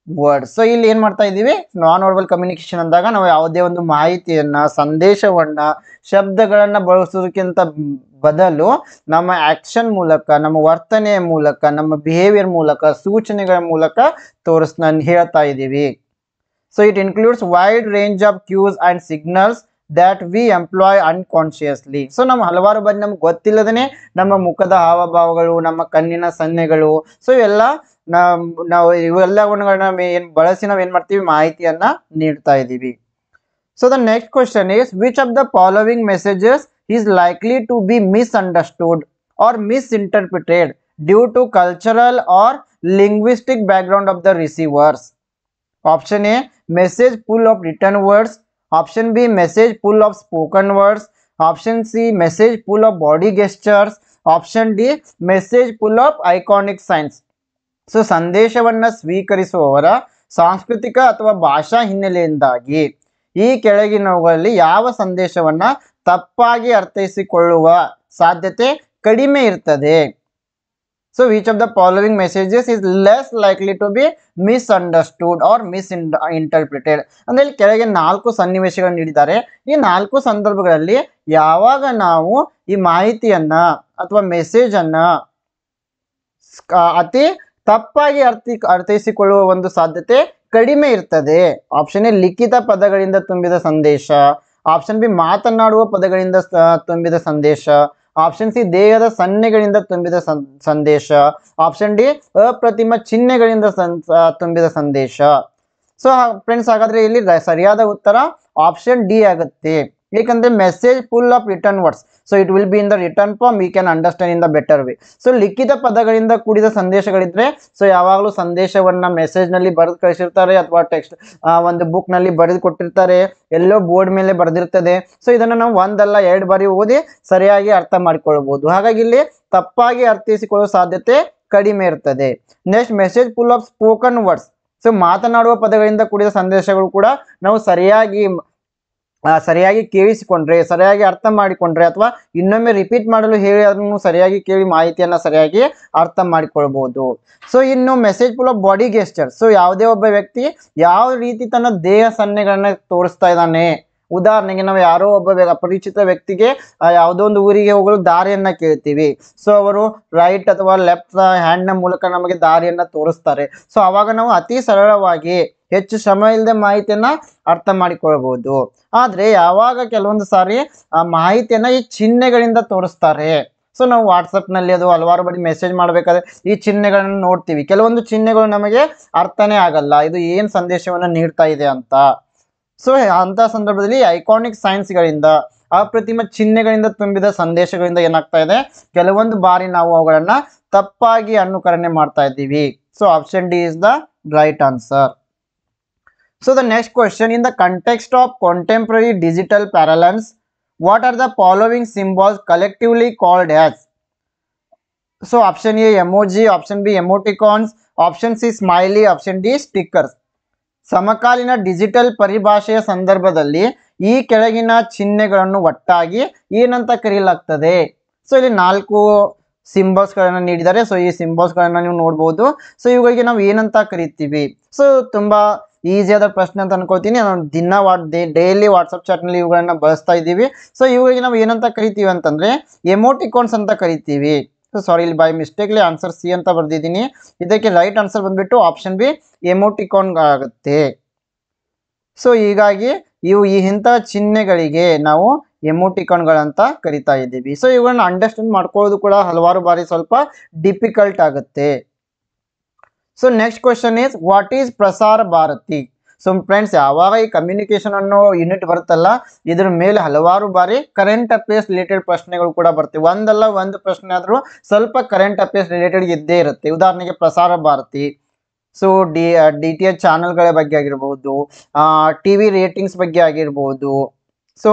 words. So ಇಲ್ಲಿ ಏನು ಮಾಡ್ತಾ ಇದ್ದೀವಿ, ನಾನ್ ವರ್ಬಲ್ ಕಮ್ಯುನಿಕೇಶನ್ ಅಂದಾಗ ನಾವು ಯಾವುದೇ ಒಂದು ಮಾಹಿತಿಯನ್ನ, ಸಂದೇಶವನ್ನ, ಶಬ್ದಗಳನ್ನ ಬಳಸೋದಕ್ಕಿಂತ ಬದಲು ನಮ್ಮ ಆಕ್ಷನ್ ಮೂಲಕ, ನಮ್ಮ ವರ್ತನೆಯ ಮೂಲಕ, ನಮ್ಮ ಬಿಹೇವಿಯರ್ ಮೂಲಕ, ಸೂಚನೆಗಳ ಮೂಲಕ ಹೇಳ್ತಾ ಇದ್ದೀವಿ. So it includes wide range of cues and signals that we employ unconsciously. So ನಮ್ಮ ಹಲವಾರು ಬಾರಿ ನಮ್ಗೆ ಗೊತ್ತಿಲ್ಲದೇ ನಮ್ಮ ಮುಖದ ಹಾವಭಾವಗಳು, ನಮ್ಮ ಕಣ್ಣಿನ ಸನ್ನೆಗಳು, ಸೊ ನಾವು ಇವೆಲ್ಲಗಳನ್ನ ಬಳಸಿ ನಾವು ಏನು ಮಾಡ್ತೀವಿ, ಮಾಹಿತಿಯನ್ನ ನೀಡ್ತಾ ಇದ್ದೀವಿ. So the next question is, which of the following messages is likely to be misunderstood or misinterpreted due to cultural or linguistic background of the receivers? Option A, message full of written words. Option B, message full of spoken words. Option C, message full of body gestures. Option D, message full of iconic signs. So ಸಂದೇಶವನ್ನ ಸ್ವೀಕರಿಸುವವರ ಸಾಂಸ್ಕೃತಿಕ ಅಥವಾ ಭಾಷಾ ಹಿನ್ನೆಲೆಯಿಂದಾಗಿ ಈ ಕೆಳಗಿನವುಗಳಲ್ಲಿ ಯಾವ ಸಂದೇಶವನ್ನ ತಪ್ಪಾಗಿ ಅರ್ಥೈಸಿಕೊಳ್ಳುವ ಸಾಧ್ಯತೆ ಕಡಿಮೆ ಇರ್ತದೆ? So which of the following messages is less likely to be misunderstood or misinterpreted. ಅಂದ್ರೆ ಇಲ್ಲಿ ಕೆಳಗೆ 4 ಸನ್ನಿವೇಶಗಳನ್ನು ನೀಡಿದ್ದಾರೆ. ಈ 4 ಸಂದರ್ಭಗಳಲ್ಲಿ ಯಾವಾಗ ನಾವು ಈ ಮಾಹಿತಿಯನ್ನ ಅಥವಾ ಮೆಸೇಜ್ ಅನ್ನ ಅತಿ ತಪ್ಪಾಗಿ ಅರ್ಥೈಸಿಕೊಳ್ಳುವ ಒಂದು ಸಾಧ್ಯತೆ ಕಡಿಮೆ ಇರ್ತದೆ? ಆಪ್ಷನ್ ಎ, ಲಿಖಿತ ಪದಗಳಿಂದ ತುಂಬಿದ ಸಂದೇಶ. ಆಪ್ಷನ್ ಬಿ, ಮಾತನಾಡುವ ಪದಗಳಿಂದ ತುಂಬಿದ ಸಂದೇಶ. ಆಪ್ಷನ್ ಸಿ ದೇಹದ ಸನ್ನೆಗಳಿಂದ ತುಂಬಿದ ಸಂದೇಶ. ಆಪ್ಷನ್ ಡಿ ಅಪ್ರತಿಮ ಚಿಹ್ನೆಗಳಿಂದ ತುಂಬಿದ ಸಂದೇಶ. ಸೊ ಫ್ರೆಂಡ್ಸ್, ಹಾಗಾದ್ರೆ ಇಲ್ಲಿ ಸರಿಯಾದ ಉತ್ತರ ಆಪ್ಷನ್ ಡಿ ಆಗುತ್ತೆ. ಏಕೆಂದ್ರೆ message full of return words, so it will be in the return form, we can understand in the better way. So ಲಿಖಿತ ಪದಗಳಿಂದ ಕೂಡಿದ ಸಂದೇಶಗಳಿದ್ರೆ, ಸೊ ಯಾವಾಗಲೂ ಸಂದೇಶವನ್ನ ಮೆಸೇಜ್ ನಲ್ಲಿ ಬರೆದು ಕಳಿಸಿರ್ತಾರೆ ಅಥವಾ ಟೆಕ್ಸ್ಟ್ ಒಂದು ಬುಕ್ ನಲ್ಲಿ ಬರೆದು ಕೊಟ್ಟಿರ್ತಾರೆ, ಎಲ್ಲೋ ಬೋರ್ಡ್ ಮೇಲೆ ಬರೆದಿರ್ತದೆ. ಸೊ ಇದನ್ನು ನಾವು ಒಂದಲ್ಲ ಎರಡು ಬಾರಿ ಓದಿ ಸರಿಯಾಗಿ ಅರ್ಥ ಮಾಡಿಕೊಳ್ಳಬಹುದು. ಹಾಗಾಗಿ ಇಲ್ಲಿ ತಪ್ಪಾಗಿ ಅರ್ಥೈಸಿಕೊಳ್ಳುವ ಸಾಧ್ಯತೆ ಕಡಿಮೆ ಇರ್ತದೆ. Next, message full of spoken words. So ಮಾತನಾಡುವ ಪದಗಳಿಂದ ಕೂಡಿದ ಸಂದೇಶಗಳು ಕೂಡ ನಾವು ಸರಿಯಾಗಿ ಕೇಳಿಸಿಕೊಂಡ್ರೆ, ಸರಿಯಾಗಿ ಅರ್ಥ ಮಾಡಿಕೊಂಡ್ರೆ, ಅಥವಾ ಇನ್ನೊಮ್ಮೆ ರಿಪೀಟ್ ಮಾಡಲು ಹೇಳಿ ಅದನ್ನು ಸರಿಯಾಗಿ ಕೇಳಿ ಮಾಹಿತಿಯನ್ನ ಸರಿಯಾಗಿ ಅರ್ಥ ಮಾಡಿಕೊಳ್ಬಹುದು. ಸೊ ಇನ್ನು message full of body gesture. So ಯಾವುದೇ ಒಬ್ಬ ವ್ಯಕ್ತಿ ಯಾವ ರೀತಿ ತನ್ನ ದೇಹ ಸನ್ನೆಗಳನ್ನ ತೋರಿಸ್ತಾ ಇದ್ದಾನೆ. ಉದಾಹರಣೆಗೆ ನಾವು ಯಾರೋ ಒಬ್ಬ ಅಪರಿಚಿತ ವ್ಯಕ್ತಿಗೆ ಯಾವುದೋ ಒಂದು ಊರಿಗೆ ಹೋಗಲು ದಾರಿಯನ್ನ ಕೇಳ್ತೀವಿ. ಸೊ ಅವರು ರೈಟ್ ಅಥವಾ ಲೆಫ್ಟ್ ಹ್ಯಾಂಡ್ ನ ಮೂಲಕ ನಮಗೆ ದಾರಿಯನ್ನ ತೋರಿಸ್ತಾರೆ. ಸೊ ಅವಾಗ ನಾವು ಅತಿ ಸರಳವಾಗಿ ಹೆಚ್ಚು ಶ್ರಮ ಇಲ್ಲದೆ ಮಾಹಿತಿಯನ್ನ ಅರ್ಥ ಮಾಡಿಕೊಳ್ಬಹುದು. ಆದ್ರೆ ಯಾವಾಗ ಕೆಲವೊಂದು ಸಾರಿ ಆ ಮಾಹಿತಿಯನ್ನ ಈ ಚಿಹ್ನೆಗಳಿಂದ ತೋರಿಸ್ತಾರೆ. ಸೊ ನಾವು ವಾಟ್ಸಪ್ ನಲ್ಲಿ ಅದು ಹಲವಾರು ಬಾರಿ ಮೆಸೇಜ್ ಮಾಡ್ಬೇಕಾದ್ರೆ ಈ ಚಿಹ್ನೆಗಳನ್ನ ನೋಡ್ತೀವಿ. ಕೆಲವೊಂದು ಚಿಹ್ನೆಗಳು ನಮಗೆ ಅರ್ಥನೇ ಆಗಲ್ಲ, ಇದು ಏನ್ ಸಂದೇಶವನ್ನ ನೀಡ್ತಾ ಇದೆ ಅಂತ. ಸೊ ಅಂತ ಸಂದರ್ಭದಲ್ಲಿ ಐಕಾನಿಕ್ ಸೈನ್ಸ್ಗಳಿಂದ, ಅಪ್ರತಿಮ ಚಿಹ್ನೆಗಳಿಂದ ತುಂಬಿದ ಸಂದೇಶಗಳಿಂದ ಏನಾಗ್ತಾ ಇದೆ, ಕೆಲವೊಂದು ಬಾರಿ ನಾವು ಅವುಗಳನ್ನ ತಪ್ಪಾಗಿ ಅನುಕರಣೆ ಮಾಡ್ತಾ ಇದ್ದೀವಿ. So option D is the right answer. So the next question, in the context of contemporary digital parlance, what are the following symbols collectively called as? So option A emoji, option B emoticons, option C smiley, option D stickers. ಸಮಕಾಲೀನ digital ಪರಿಭಾಷೆಯ ಸಂದರ್ಭದಲ್ಲಿ ಈ ಕೆಳಗಿನ ಚಿಹ್ನೆಗಳನ್ನು ಒಟ್ಟಾಗಿ ಏನಂತ ಕರೆಯಲಾಗ್ತದೆ? So ಇಲ್ಲಿ 4 symbols ಗಳನ್ನ ನೀಡಿದ್ದಾರೆ. ಸೊ ಈ ಸಿಂಬಲ್ಸ್ ಗಳನ್ನ ನೀವು ನೋಡಬಹುದು. ಸೊ ಇವುಗಳಿಗೆ ನಾವು ಏನಂತ ಕರಿತೀವಿ? ಸೊ ತುಂಬಾ ಈಸಿಯಾದ ಪ್ರಶ್ನೆ ಅಂತ ಅನ್ಕೋತೀನಿ. ನಾವು ಡೈಲಿ ವಾಟ್ಸಪ್ ಚಾಟ್ ನಲ್ಲಿ ಇವುಗಳನ್ನ ಬಳಸ್ತಾ ಇದ್ದೀವಿ. ಸೊ ಇವುಗಳಿಗೆ ನಾವು ಏನಂತ ಕರಿತೀವಿ ಅಂತಂದ್ರೆ ಎಮೋಟಿಕಾನ್ಸ್ ಅಂತ ಕರಿತೀವಿ. ಸೊ ಸಾರಿ, ಇಲ್ಲಿ ಬೈ ಮಿಸ್ಟೇಕ್ಲಿ ಆನ್ಸರ್ ಸಿ ಅಂತ ಬರ್ದಿದ್ದೀನಿ. ಇದಕ್ಕೆ ರೈಟ್ ಆನ್ಸರ್ ಬಂದ್ಬಿಟ್ಟು ಆಪ್ಷನ್ ಬಿ ಎಮೋಟಿಕಾನ್ ಆಗುತ್ತೆ. ಸೊ ಹೀಗಾಗಿ ಇಂಥ ಚಿಹ್ನೆಗಳಿಗೆ ನಾವು ಎಮೋಟಿಕಾನ್ಗಳಂತ ಕರಿತಾ ಇದ್ದೀವಿ. ಸೊ ಇವುಗಳನ್ನ ಅಂಡರ್ಸ್ಟ್ಯಾಂಡ್ ಮಾಡ್ಕೊಳ್ಳೋದು ಕೂಡ ಹಲವಾರು ಬಾರಿ ಸ್ವಲ್ಪ ಡಿಫಿಕಲ್ಟ್ ಆಗುತ್ತೆ. So next question is, what is Prasar Bharati? So friends, ಯಾವಾಗ ಈ ಕಮ್ಯುನಿಕೇಶನ್ ಅನ್ನೋ ಯೂನಿಟ್ ಬರುತ್ತಲ್ಲ, ಇದ್ರ ಮೇಲೆ ಹಲವಾರು ಬಾರಿ ಕರೆಂಟ್ ಅಫೇರ್ಸ್ ರಿಲೇಟೆಡ್ ಪ್ರಶ್ನೆಗಳು ಕೂಡ ಬರ್ತವೆ. ಒಂದಲ್ಲ ಒಂದು ಪ್ರಶ್ನೆ ಆದ್ರೂ ಸ್ವಲ್ಪ ಕರೆಂಟ್ ಅಫೇರ್ಸ್ ರಿಲೇಟೆಡ್ ಇದ್ದೇ ಇರುತ್ತೆ. ಉದಾಹರಣೆಗೆ ಪ್ರಸಾರ ಭಾರತಿ, ಸೊ DTH ಚಾನಲ್ಗಳ ಬಗ್ಗೆ ಆಗಿರ್ಬೋದು, TV ರೇಟಿಂಗ್ಸ್ ಬಗ್ಗೆ ಆಗಿರ್ಬೋದು, ಸೊ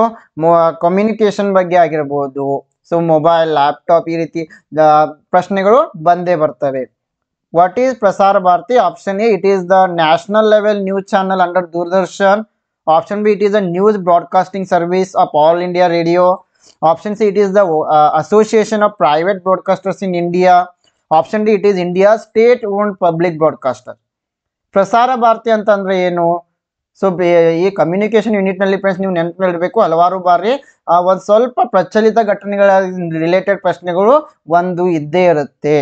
ಕಮ್ಯುನಿಕೇಶನ್ ಬಗ್ಗೆ ಆಗಿರ್ಬೋದು, ಸೊ ಮೊಬೈಲ್, ಲ್ಯಾಪ್ಟಾಪ್, ಈ ರೀತಿ ಪ್ರಶ್ನೆಗಳು ಬಂದೇ ಬರ್ತವೆ. What is Prasar Bharati? Option A, it is the national level news channel under Doordarshan. Option B, it is a news broadcasting service of All India Radio. Option C, it is the Association of Private Broadcasters in India. Option D, it is India's state-owned public broadcaster. Prasar Bharati ಅಂತಂದ್ರೆ ಏನು? So ಈ communication unit ನಲ್ಲಿ friends ನೀವು ನೆನಪಿಡಬೇಕು, ಹಲವಾರು ಬಾರಿ ಒಂದು ಸ್ವಲ್ಪ ಪ್ರಚಲಿತ ಘಟನೆಗಳ ರಿಲೇಟೆಡ್ ಪ್ರಶ್ನೆಗಳು ಒಂದು ಇದ್ದೇ ಇರುತ್ತೆ.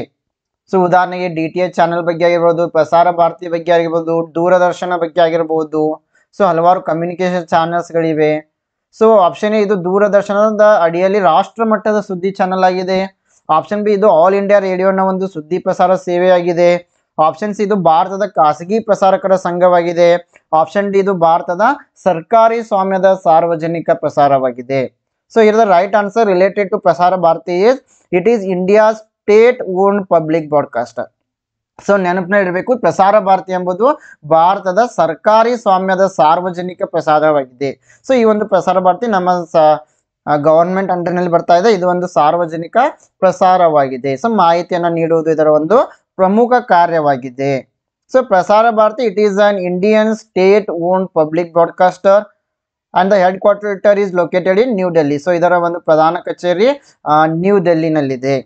ಸೊ ಉದಾಹರಣೆಗೆ DTH ಚಾನಲ್ ಬಗ್ಗೆ ಆಗಿರ್ಬೋದು, ಪ್ರಸಾರ ಭಾರತಿ ಬಗ್ಗೆ ಆಗಿರ್ಬೋದು, ದೂರದರ್ಶನ ಬಗ್ಗೆ ಆಗಿರ್ಬೋದು. ಸೊ ಹಲವಾರು ಕಮ್ಯುನಿಕೇಶನ್ ಚಾನಲ್ಸ್ಗಳಿವೆ. ಸೊ ಆಪ್ಷನ್ ಎ, ಇದು ದೂರದರ್ಶನದ ಅಡಿಯಲ್ಲಿ ರಾಷ್ಟ್ರ ಮಟ್ಟದ ಸುದ್ದಿ ಚಾನಲ್ ಆಗಿದೆ. ಆಪ್ಷನ್ ಬಿ, ಇದು ಆಲ್ ಇಂಡಿಯಾ ರೇಡಿಯೋನ ಒಂದು ಸುದ್ದಿ ಪ್ರಸಾರ ಸೇವೆಯಾಗಿದೆ. ಆಪ್ಷನ್ ಸಿ, ಇದು ಭಾರತದ ಖಾಸಗಿ ಪ್ರಸಾರಕರ ಸಂಘವಾಗಿದೆ. ಆಪ್ಷನ್ ಡಿ, ಇದು ಭಾರತದ ಸರ್ಕಾರಿ ಸ್ವಾಮ್ಯದ ಸಾರ್ವಜನಿಕ ಪ್ರಸಾರವಾಗಿದೆ. ಸೊ ಇದರ right answer related to Prasar Bharati is, it is India's state owned public broadcaster. So ನೆನಪಿನ ಇಡಬೇಕು, ಪ್ರಸಾರ ಭಾರತಿ ಎಂಬುದು ಭಾರತದ ಸರ್ಕಾರಿ ಸ್ವಾಮ್ಯದ ಸಾರ್ವಜನಿಕ ಪ್ರಸಾರವಾಗಿದೆ. ಸೊ ಈ ಒಂದು ಪ್ರಸಾರ ಭಾರತಿ ನಮ್ಮ ಗವರ್ಮೆಂಟ್ ಅಂಡರ್ ನಲ್ಲಿ ಬರ್ತಾ ಇದೆ. ಇದು ಒಂದು ಸಾರ್ವಜನಿಕ ಪ್ರಸಾರವಾಗಿದೆ. ಸೊ ಮಾಹಿತಿಯನ್ನು ನೀಡುವುದು ಇದರ ಒಂದು ಪ್ರಮುಖ ಕಾರ್ಯವಾಗಿದೆ. So Prasar Bharati, it is an Indian state owned public broadcaster and the head quarter is located in New Delhi. So ಇದರ ಒಂದು ಪ್ರಧಾನ ಕಚೇರಿ ನ್ಯೂ ಡೆಲ್ಲಿನಲ್ಲಿದೆ.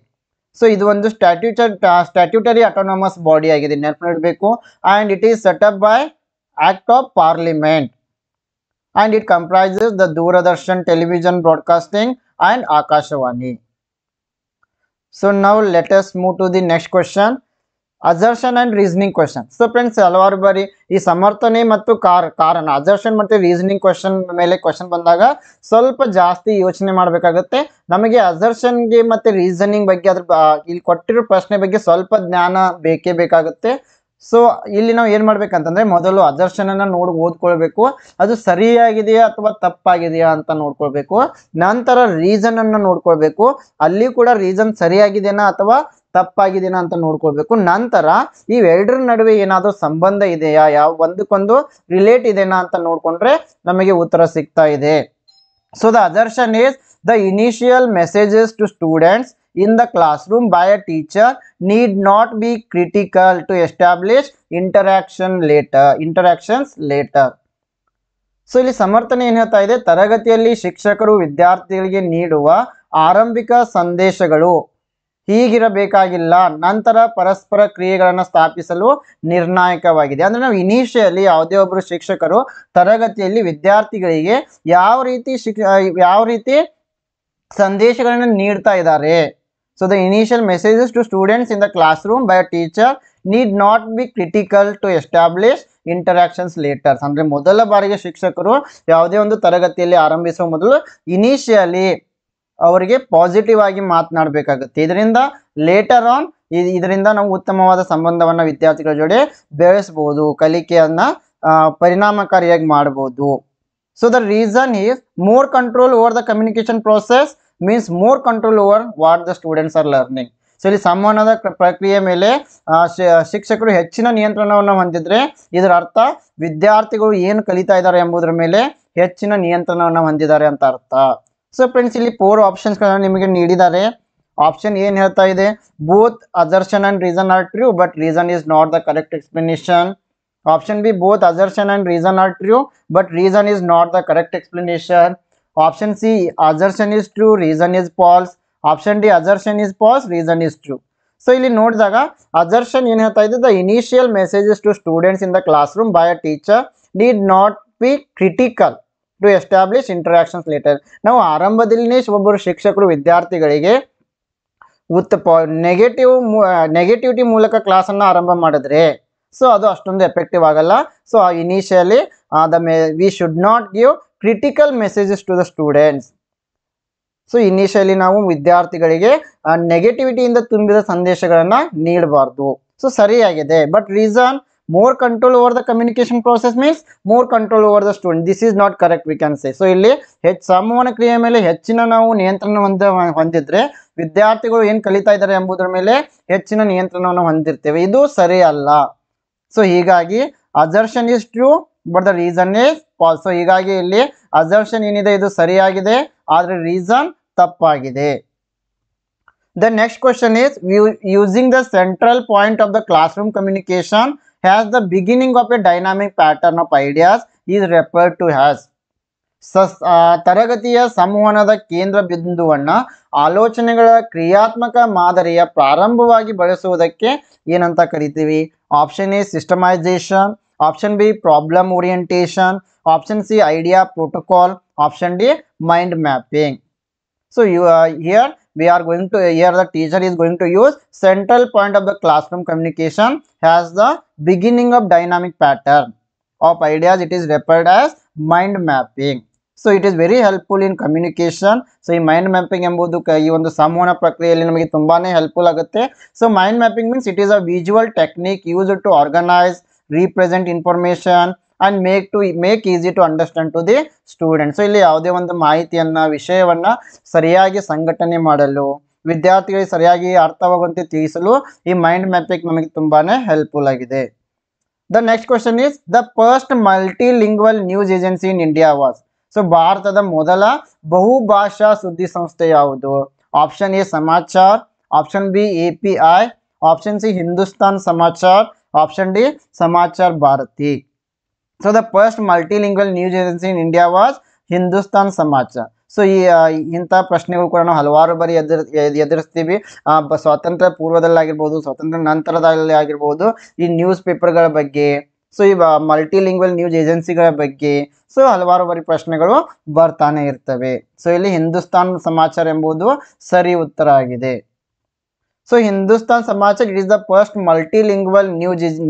ಸೊ ಇದು ಒಂದು ಸ್ಟ್ಯಾಟ್ಯೂಟರಿ ಅಟಾನಮಸ್ ಬಾಡಿ ಆಗಿದೆ, ನೆನಪಿಡಬೇಕು. And it is set up by act of parliament and it comprises the Doordarshan television broadcasting and Akashvani. So now let us move to the next question. Assertion and reasoning question. So friends, ಹಲವಾರು ಬಾರಿ ಈ ಸಮರ್ಥನೆ ಮತ್ತು ಕಾರಣ assertion ಮತ್ತು reasoning question ಮೇಲೆ question ಬಂದಾಗ ಸ್ವಲ್ಪ ಜಾಸ್ತಿ ಯೋಚನೆ ಮಾಡಬೇಕಾಗುತ್ತೆ. ನಮಗೆ ಅಸರ್ಷನ್ಗೆ ಮತ್ತು ರೀಸನಿಂಗ್ ಬಗ್ಗೆ ಇಲ್ಲಿ ಕೊಟ್ಟಿರೋ ಪ್ರಶ್ನೆ ಬಗ್ಗೆ ಸ್ವಲ್ಪ ಜ್ಞಾನ ಬೇಕೇ ಬೇಕಾಗುತ್ತೆ. ಸೊ ಇಲ್ಲಿ ನಾವು ಏನು ಮಾಡ್ಬೇಕಂತಂದ್ರೆ, ಮೊದಲು ಅಸರ್ಷನ್ ಅನ್ನ ಓದ್ಕೊಳ್ಬೇಕು, ಅದು ಸರಿಯಾಗಿದೆಯಾ ಅಥವಾ ತಪ್ಪಾಗಿದೆಯಾ ಅಂತ ನೋಡ್ಕೊಳ್ಬೇಕು. ನಂತರ ರೀಸನ್ ಅನ್ನ ನೋಡ್ಕೊಳ್ಬೇಕು, ಅಲ್ಲಿ ಕೂಡ ರೀಸನ್ ಸರಿಯಾಗಿದೆನಾ ಅಥವಾ ತಪ್ಪಾಗಿದೆನಾ ಅಂತ ನೋಡ್ಕೊಳ್ಬೇಕು. ನಂತರ ಇವೆರಡರ ನಡುವೆ ಏನಾದರೂ ಸಂಬಂಧ ಇದೆಯಾ, ಒಂದಕ್ಕೊಂದು ರಿಲೇಟ್ ಇದೆನಾ ಅಂತ ನೋಡ್ಕೊಂಡ್ರೆ ನಮಗೆ ಉತ್ತರ ಸಿಗ್ತಾ ಇದೆ. So the assertion is the initial messages to students in the classroom by a teacher need not be critical to establish interactions later. So ಇಲ್ಲಿ ಸಮರ್ಥನೆ ಏನು ಹೇಳ್ತಾ ಇದೆ, ತರಗತಿಯಲ್ಲಿ ಶಿಕ್ಷಕರು ವಿದ್ಯಾರ್ಥಿಗಳಿಗೆ ನೀಡುವ ಆರಂಭಿಕ ಸಂದೇಶಗಳು ಹೀಗಿರಬೇಕಾಗಿಲ್ಲ, ನಂತರ ಪರಸ್ಪರ ಕ್ರಿಯೆಗಳನ್ನು ಸ್ಥಾಪಿಸಲು ನಿರ್ಣಾಯಕವಾಗಿದೆ. ಅಂದ್ರೆ ನಾವು ಇನಿಷಿಯಲಿ ಯಾವುದೇ ಒಬ್ಬರು ಶಿಕ್ಷಕರು ತರಗತಿಯಲ್ಲಿ ವಿದ್ಯಾರ್ಥಿಗಳಿಗೆ ಯಾವ ರೀತಿ ಸಂದೇಶಗಳನ್ನು ನೀಡ್ತಾ ಇದ್ದಾರೆ. So the initial messages to students in the classroom by a teacher need not be critical to establish interactions later. ಅಂದ್ರೆ ಮೊದಲ ಬಾರಿಗೆ ಶಿಕ್ಷಕರು ಯಾವುದೇ ಒಂದು ತರಗತಿಯಲ್ಲಿ ಆರಂಭಿಸುವ ಮೊದಲು ಇನಿಷಿಯಲಿ ಅವರಿಗೆ ಪಾಸಿಟಿವ್ ಆಗಿ ಮಾತನಾಡಬೇಕಾಗುತ್ತೆ. ಇದರಿಂದ ನಾವು ಉತ್ತಮವಾದ ಸಂಬಂಧವನ್ನ ವಿದ್ಯಾರ್ಥಿಗಳ ಜೊತೆ ಬೆಳೆಸಬಹುದು, ಕಲಿಕೆಯನ್ನ ಪರಿಣಾಮಕಾರಿಯಾಗಿ ಮಾಡಬಹುದು. So the reason is more control over the communication process means more control over what the students are learning. So ಇಲ್ಲಿ ಸಂವಹನದ ಪ್ರಕ್ರಿಯೆ ಮೇಲೆ ಶಿಕ್ಷಕರು ಹೆಚ್ಚಿನ ನಿಯಂತ್ರಣವನ್ನು ಹೊಂದಿದ್ರೆ ಇದರ ಅರ್ಥ ವಿದ್ಯಾರ್ಥಿಗಳು ಏನು ಕಲಿತಾ ಇದ್ದಾರೆ ಎಂಬುದರ ಮೇಲೆ ಹೆಚ್ಚಿನ ನಿಯಂತ್ರಣವನ್ನು ಹೊಂದಿದ್ದಾರೆ ಅಂತ ಅರ್ಥ. ಸೊ ಫ್ರೆಂಡ್ಸ್, ಇಲ್ಲಿ 4 ಆಪ್ಷನ್ಸ್ಗಳನ್ನು ನಿಮಗೆ ನೀಡಿದ್ದಾರೆ. ಆಪ್ಷನ್ ಏನು ಹೇಳ್ತಾ ಇದೆ, both assertion and reason are true but reason is not the correct explanation. Option B, both assertion and reason are true but reason is not the correct explanation. Option C, assertion is true, reason is false. Option D, assertion is false, reason is true. So ಇಲ್ಲಿ ನೋಡಿದಾಗ assertion ಏನು ಹೇಳ್ತಾ ಇದೆ, the initial messages to students in the classroom by a teacher need not be critical to establish interactions later. ನಾವು ಆರಂಭದಲ್ಲಿನೇ ಒಬ್ಬರು ಶಿಕ್ಷಕರು ವಿದ್ಯಾರ್ಥಿಗಳಿಗೆ negativity ಮೂಲಕ ಕ್ಲಾಸನ್ನು ಆರಂಭ ಮಾಡಿದ್ರೆ ಸೊ ಅದು ಅಷ್ಟೊಂದು ಎಫೆಕ್ಟಿವ್ ಆಗಲ್ಲ. So initially we should not give critical messages to the students. So initially ನಾವು ವಿದ್ಯಾರ್ಥಿಗಳಿಗೆ ನೆಗೆಟಿವಿಟಿಯಿಂದ ತುಂಬಿದ ಸಂದೇಶಗಳನ್ನು ನೀಡಬಾರ್ದು. ಸೊ ಸರಿಯಾಗಿದೆ. But reason more control over the communication process means more control over the student. This is not correct we can say. So ಇಲ್ಲಿ ಸಂವಹನ ಕ್ರಿಯೆ ಮೇಲೆ ಹೆಚ್ಚಿನ ನಾವು ನಿಯಂತ್ರಣ ಹೊಂದಿದ್ರೆ ವಿದ್ಯಾರ್ಥಿಗಳು ಏನು ಕಲಿತಾ ಇದ್ದಾರೆ ಎಂಬುದರ ಮೇಲೆ ಹೆಚ್ಚಿನ ನಿಯಂತ್ರಣವನ್ನು ಹೊಂದಿರ್ತೇವೆ. ಇದು ಸರಿ ಅಲ್ಲ. ಸೊ ಹೀಗಾಗಿ assertion is true but the reason is false. So ಹೀಗಾಗಿ ಇಲ್ಲಿ ಅಸರ್ಷನ್ ಏನಿದೆ ಇದು ಸರಿಯಾಗಿದೆ, ಆದರೆ ರೀಸನ್ ತಪ್ಪಾಗಿದೆ. The next question is, using the central point of the class room communication has the beginning of a dynamic pattern of ideas is referred to has. ತರಗತಿಯ ಸಂವಹನದ ಕೇಂದ್ರ ಬಿಂದುವನ್ನು ಆಲೋಚನೆಗಳ ಕ್ರಿಯಾತ್ಮಕ ಮಾದರಿಯ ಪ್ರಾರಂಭವಾಗಿ ಬಳಸುವುದಕ್ಕೆ ಏನಂತ ಕರಿತೀವಿ? Option A systemisation, option B problem orientation, option C idea protocol, option D mind mapping. So here the teacher is going to use central point of the classroom communication has the beginning of dynamic pattern of ideas. It is referred as mind mapping. So it is very helpful in communication. So ಈ mind mapping ಎಂಬುದು ಈ ಒಂದು ಸಂವಹನ ಪ್ರಕ್ರಿಯೆಯಲ್ಲಿ ನಮಗೆ ತುಂಬಾನೇ helpful ಆಗುತ್ತೆ. So mind mapping means it is a visual technique used to organize, represent information and make easy to understand to the student. So ಇಲ್ಲಿ ಯಾವುದೇ ಒಂದು ಮಾಹಿತಿಯನ್ನ ವಿಷಯವನ್ನ ಸರಿಯಾಗಿ ಸಂಘಟನೆ ಮಾಡಲು ವಿದ್ಯಾರ್ಥಿಗಳಿಗೆ ಸರಿಯಾಗಿ ಅರ್ಥವಾಗುವಂತೆ ತಿಳಿಸಲು ಈ ಮೈಂಡ್ ಮ್ಯಾಪಿಂಗ್ ನಮಗೆ ತುಂಬಾನೇ ಹೆಲ್ಪ್ಫುಲ್ ಆಗಿದೆ. The next question is, the first multilingual news agency in India was. So ಭಾರತದ ಮೊದಲ ಬಹುಭಾಷಾ ಸುದ್ದಿ ಸಂಸ್ಥೆ ಯಾವುದು? Option A Samachar, option B API, option C Hindustan Samachar, option D Samachar Bharati. So the first multilingual news agency in India was Hindustan Samachar. So ಇಂಥ ಪ್ರಶ್ನೆಗಳು ಕೂಡ ನಾವು ಹಲವಾರು ಬಾರಿ ಎದುರಿಸ್ತೀವಿ. ಸ್ವಾತಂತ್ರ್ಯ ಪೂರ್ವದಲ್ಲಾಗಿರ್ಬೋದು, ಸ್ವಾತಂತ್ರ್ಯ ನಂತರದಲ್ಲಿ ಆಗಿರ್ಬೋದು, ಈ ನ್ಯೂಸ್ ಪೇಪರ್ಗಳ ಬಗ್ಗೆ, ಸೊ ಈ ಮಲ್ಟಿಲಿಂಗ್ವಲ್ ನ್ಯೂಸ್ ಏಜೆನ್ಸಿಗಳ ಬಗ್ಗೆ ಸೊ ಹಲವಾರು ಬಾರಿ ಪ್ರಶ್ನೆಗಳು ಬರ್ತಾನೆ ಇರ್ತವೆ. ಸೊ ಇಲ್ಲಿ ಹಿಂದೂಸ್ತಾನ್ ಸಮಾಚಾರ ಎಂಬುದು ಸರಿ ಉತ್ತರ ಆಗಿದೆ. So Hindustan Samachar, it is the first multilingual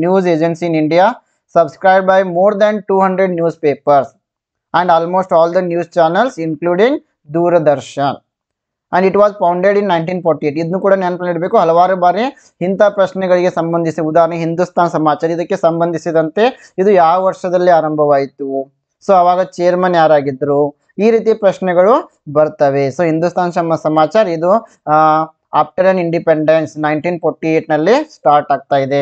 news agency in India, subscribed by more than 200 newspapers and almost all the news channels including Doordarshan. And it was founded in 1948. ಇದನ್ನು ಕೂಡ ನೆನಪಿಡಬೇಕು. ಹಲವಾರು ಬಾರಿ ಇಂಥ ಪ್ರಶ್ನೆಗಳಿಗೆ ಸಂಬಂಧಿಸಿ, ಉದಾಹರಣೆ ಹಿಂದೂಸ್ತಾನ್ ಸಮಾಚಾರ, ಇದಕ್ಕೆ ಸಂಬಂಧಿಸಿದಂತೆ ಇದು ಯಾವ ವರ್ಷದಲ್ಲಿ ಆರಂಭವಾಯಿತು, ಸೊ ಅವಾಗ ಚೇರ್ಮನ್ ಯಾರಾಗಿದ್ರು, ಈ ರೀತಿ ಪ್ರಶ್ನೆಗಳು ಬರ್ತವೆ. ಸೊ ಹಿಂದೂಸ್ತಾನ್ ಸಮಾಚಾರ ಇದು ಆಫ್ಟರ್ ಅನ್ ಇಂಡಿಪೆಂಡೆನ್ಸ್ 1948 ನಲ್ಲಿ ಸ್ಟಾರ್ಟ್ ಆಗ್ತಾ ಇದೆ.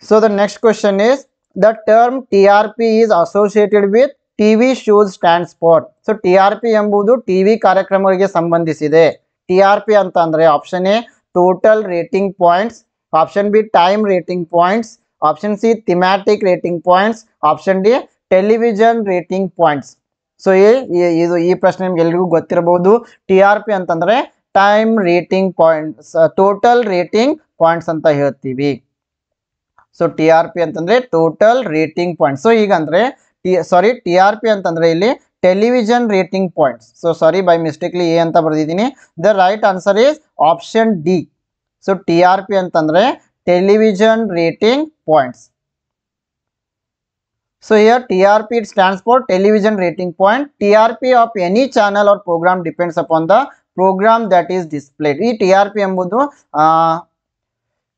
So the next question is, the term TRP is associated with TV shows stands for. So TRP ಎಂಬುದು ಟಿವಿ ಕಾರ್ಯಕ್ರಮಗಳಿಗೆ ಸಂಬಂಧಿಸಿದೆ. TRP ಅಂತ ಅಂದ್ರೆ option A total rating points, option B time rating points, option C thematic rating points, option D television rating points. So ಇದು ಈ ಪ್ರಶ್ನೆ ನಿಮ್ಗೆ ಎಲ್ರಿಗೂ ಗೊತ್ತಿರಬಹುದು. TRP ಅಂತಂದ್ರೆ time rating points, total rating points ಅಂತ ಹೇಳ್ತೀವಿ. ಸೊ TRP ಅಂತಂದ್ರೆ ಟೋಟಲ್ ರೇಟಿಂಗ್ ಪಾಯಿಂಟ್ಸ್. ಸೊ ಈಗಂದ್ರೆ TRP ಅಂತಂದ್ರೆ ಇಲ್ಲಿ television rating points. So sorry, by mistakenly A ಅಂತ ಬರೆದಿದ್ದೀನಿ. The right answer is option D. So TRP ಅಂತಂದ್ರೆ television rating points. So here TRP, it stands for television rating point. TRP of any channel or program depends upon the program that is displayed. ಈ TRP ಎಂಬುದು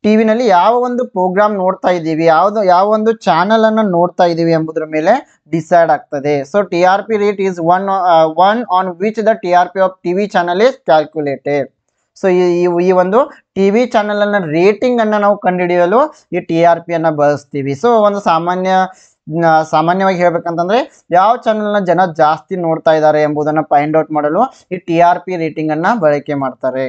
ಟಿವಿನಲ್ಲಿ ಯಾವ ಒಂದು program ನೋಡ್ತಾ ಇದ್ದೀವಿ, ಯಾವ ಒಂದು channel ಅನ್ನು ನೋಡ್ತಾ ಇದ್ದೀವಿ ಎಂಬುದರ ಮೇಲೆ ಡಿಸೈಡ್ ಆಗ್ತದೆ. So TRP rate is one on which the TRP of TV channel is calculated. So ಈ ಒಂದು ಟಿವಿ ಚಾನಲ್ ಅನ್ನ ರೇಟಿಂಗ್ ಅನ್ನ ನಾವು ಕಂಡುಹಿಡಿಯಲು ಈ TRP ಅನ್ನ ಬಳಸ್ತೀವಿ. ಸೊ ಒಂದು ಸಾಮಾನ್ಯವಾಗಿ ಹೇಳ್ಬೇಕಂತಂದ್ರೆ ಯಾವ ಚಾನಲ್ನ ಜನ ಜಾಸ್ತಿ ನೋಡ್ತಾ ಇದ್ದಾರೆ ಎಂಬುದನ್ನು ಫೈಂಡ್ ಔಟ್ ಮಾಡಲು ಈ TRP ರೇಟಿಂಗ್ ಅನ್ನ ಬಳಕೆ ಮಾಡ್ತಾರೆ.